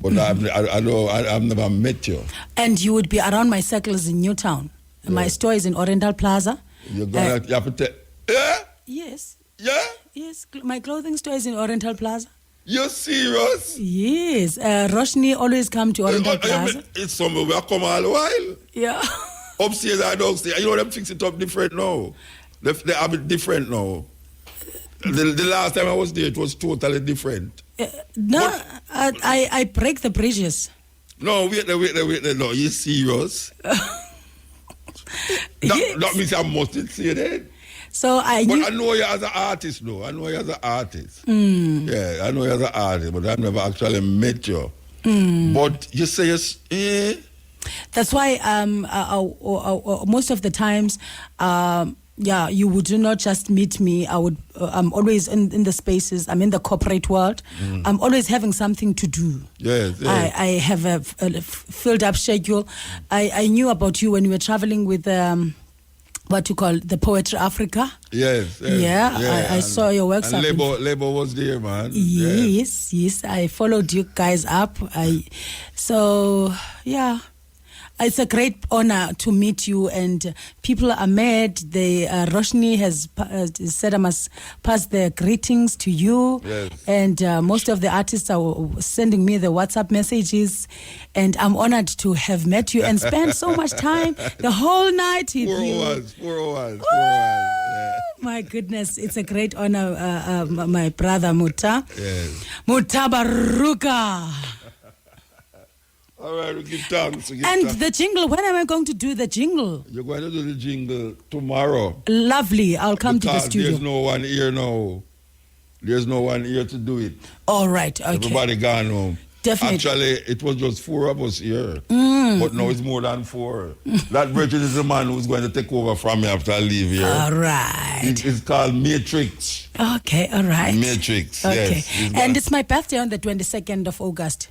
but I've never met you. And you would be around my circles in Newtown. Yeah. My store is in Oriental Plaza. You're gonna you have to tell. Yeah. Yes. Yeah. Yes, my clothing store is in Oriental Plaza. You're serious? Yes. Roshni always come to Oriental Plaza. It's somewhere we come all the while. Yeah. Upstairs and downstairs. You know, them fix it up different now. They have it different now. The last time I was there, it was totally different. I break the bridges. No, wait. No, you serious? That means I mustn't say that. So I know you as an artist, though. I know you as an artist. Yeah, I know you as an artist, but I've never actually met you. But you say yes. That's why most of the times, you would not just meet me. I'm always in the spaces. I'm in the corporate world. I'm always having something to do. Yes. I have a filled up schedule. I knew about you when you were traveling with what you call the Poetry Africa. Yes. Yeah. I saw your works. And Labor was there, man. Yes. I followed you guys up. It's a great honor to meet you, and people are mad. Roshni has said I must pass their greetings to you. Yes. And most of the artists are sending me the WhatsApp messages, and I'm honored to have met you and spent so much time, the whole night with you. 4 hours. Yeah. My goodness, it's a great honor, my brother Muta. Yes. Mutabaruka. All right, we give thanks. The jingle, when am I going to do the jingle? You're going to do the jingle tomorrow. Lovely. I'll come to the Because studio. there's no one here now. There's no one here to do it. All right, okay. Everybody gone home. Definitely. Actually, it was just 4 of us here. But now it's more than 4. That Bridget is the man who's going to take over from me after I leave here. All right. It's called Matrix. Okay, all right. Matrix, okay. Yes. And it's my birthday on the 22nd of August.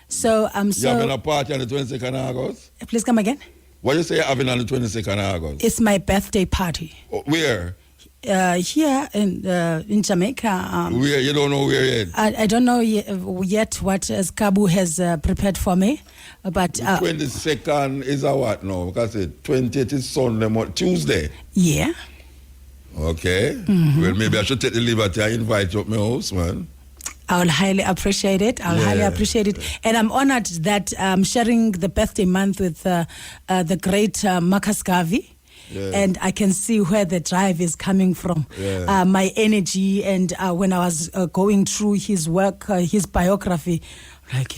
So I'm You're having a party on the 22nd of August? Please come again. What you say you're having on the 22nd of August? It's my birthday party. Where? Here in Jamaica. Where? You don't know where yet? I don't know yet what Kabu has prepared for me. But the 22nd is a what now? Because the 20th is Sunday, Tuesday. Yeah. Okay. Well, maybe I should take the liberty and invite you up my house, man. I'll highly appreciate it. Highly appreciate it. And I'm honored that I'm sharing the birthday month with the great Marcus Garvey. Yeah. And I can see where the drive is coming from. Yeah. My energy, and when I was going through his work, his biography, like,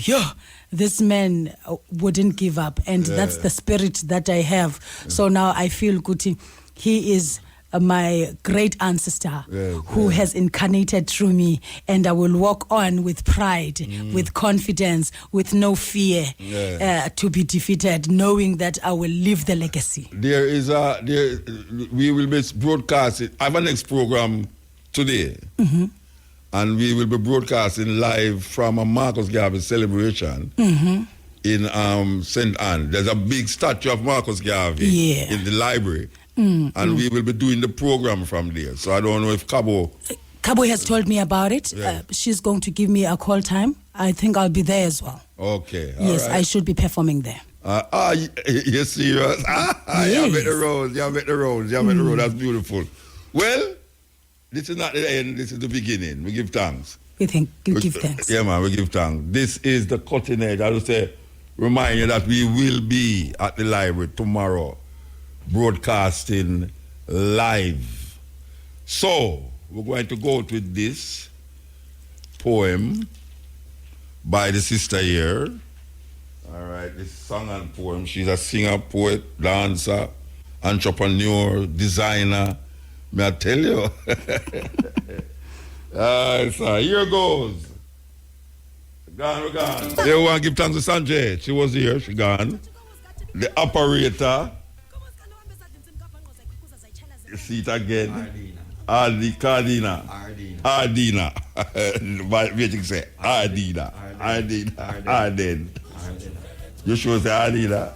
this man wouldn't give up. And that's the spirit that I have. So now I feel good. He is my great ancestor who has incarnated through me, and I will walk on with pride, with confidence, with no fear to be defeated, knowing that I will leave the legacy. We will be broadcasting. I have a next program today, and we will be broadcasting live from a Marcus Garvey celebration in St. Anne. There's a big statue of Marcus Garvey in the library. And we will be doing the program from there. So I don't know if Cabo has told me about it. Yeah. She's going to give me a call time. I think I'll be there as well. Okay. Yes, right. I should be performing there. You're serious? Yes. You make the roads. That's beautiful. Well, this is not the end. This is the beginning. We give thanks. We give thanks. Yeah, man, we give thanks. This is the cutting edge. I would say, remind you that we will be at the library tomorrow, broadcasting live. So, we're going to go with this poem by the sister here. All right, this song and poem. She's a singer, poet, dancer, entrepreneur, designer. May I tell you? So here goes. Gone, gone. They want to give thanks to Sanjay. She was here, she gone. The operator. You see it again. Cardina. Ardina. But you say Ardina. Arden. You should say Ardina.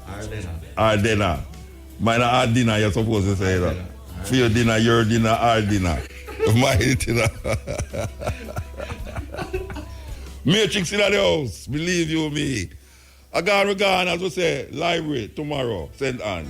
Ardena. Mine Ardina, you're supposed to say that. For your dinner, your dinner, our dinner. My dinner. Matrix in the house. Believe you me. I got as we say, library tomorrow. Send on.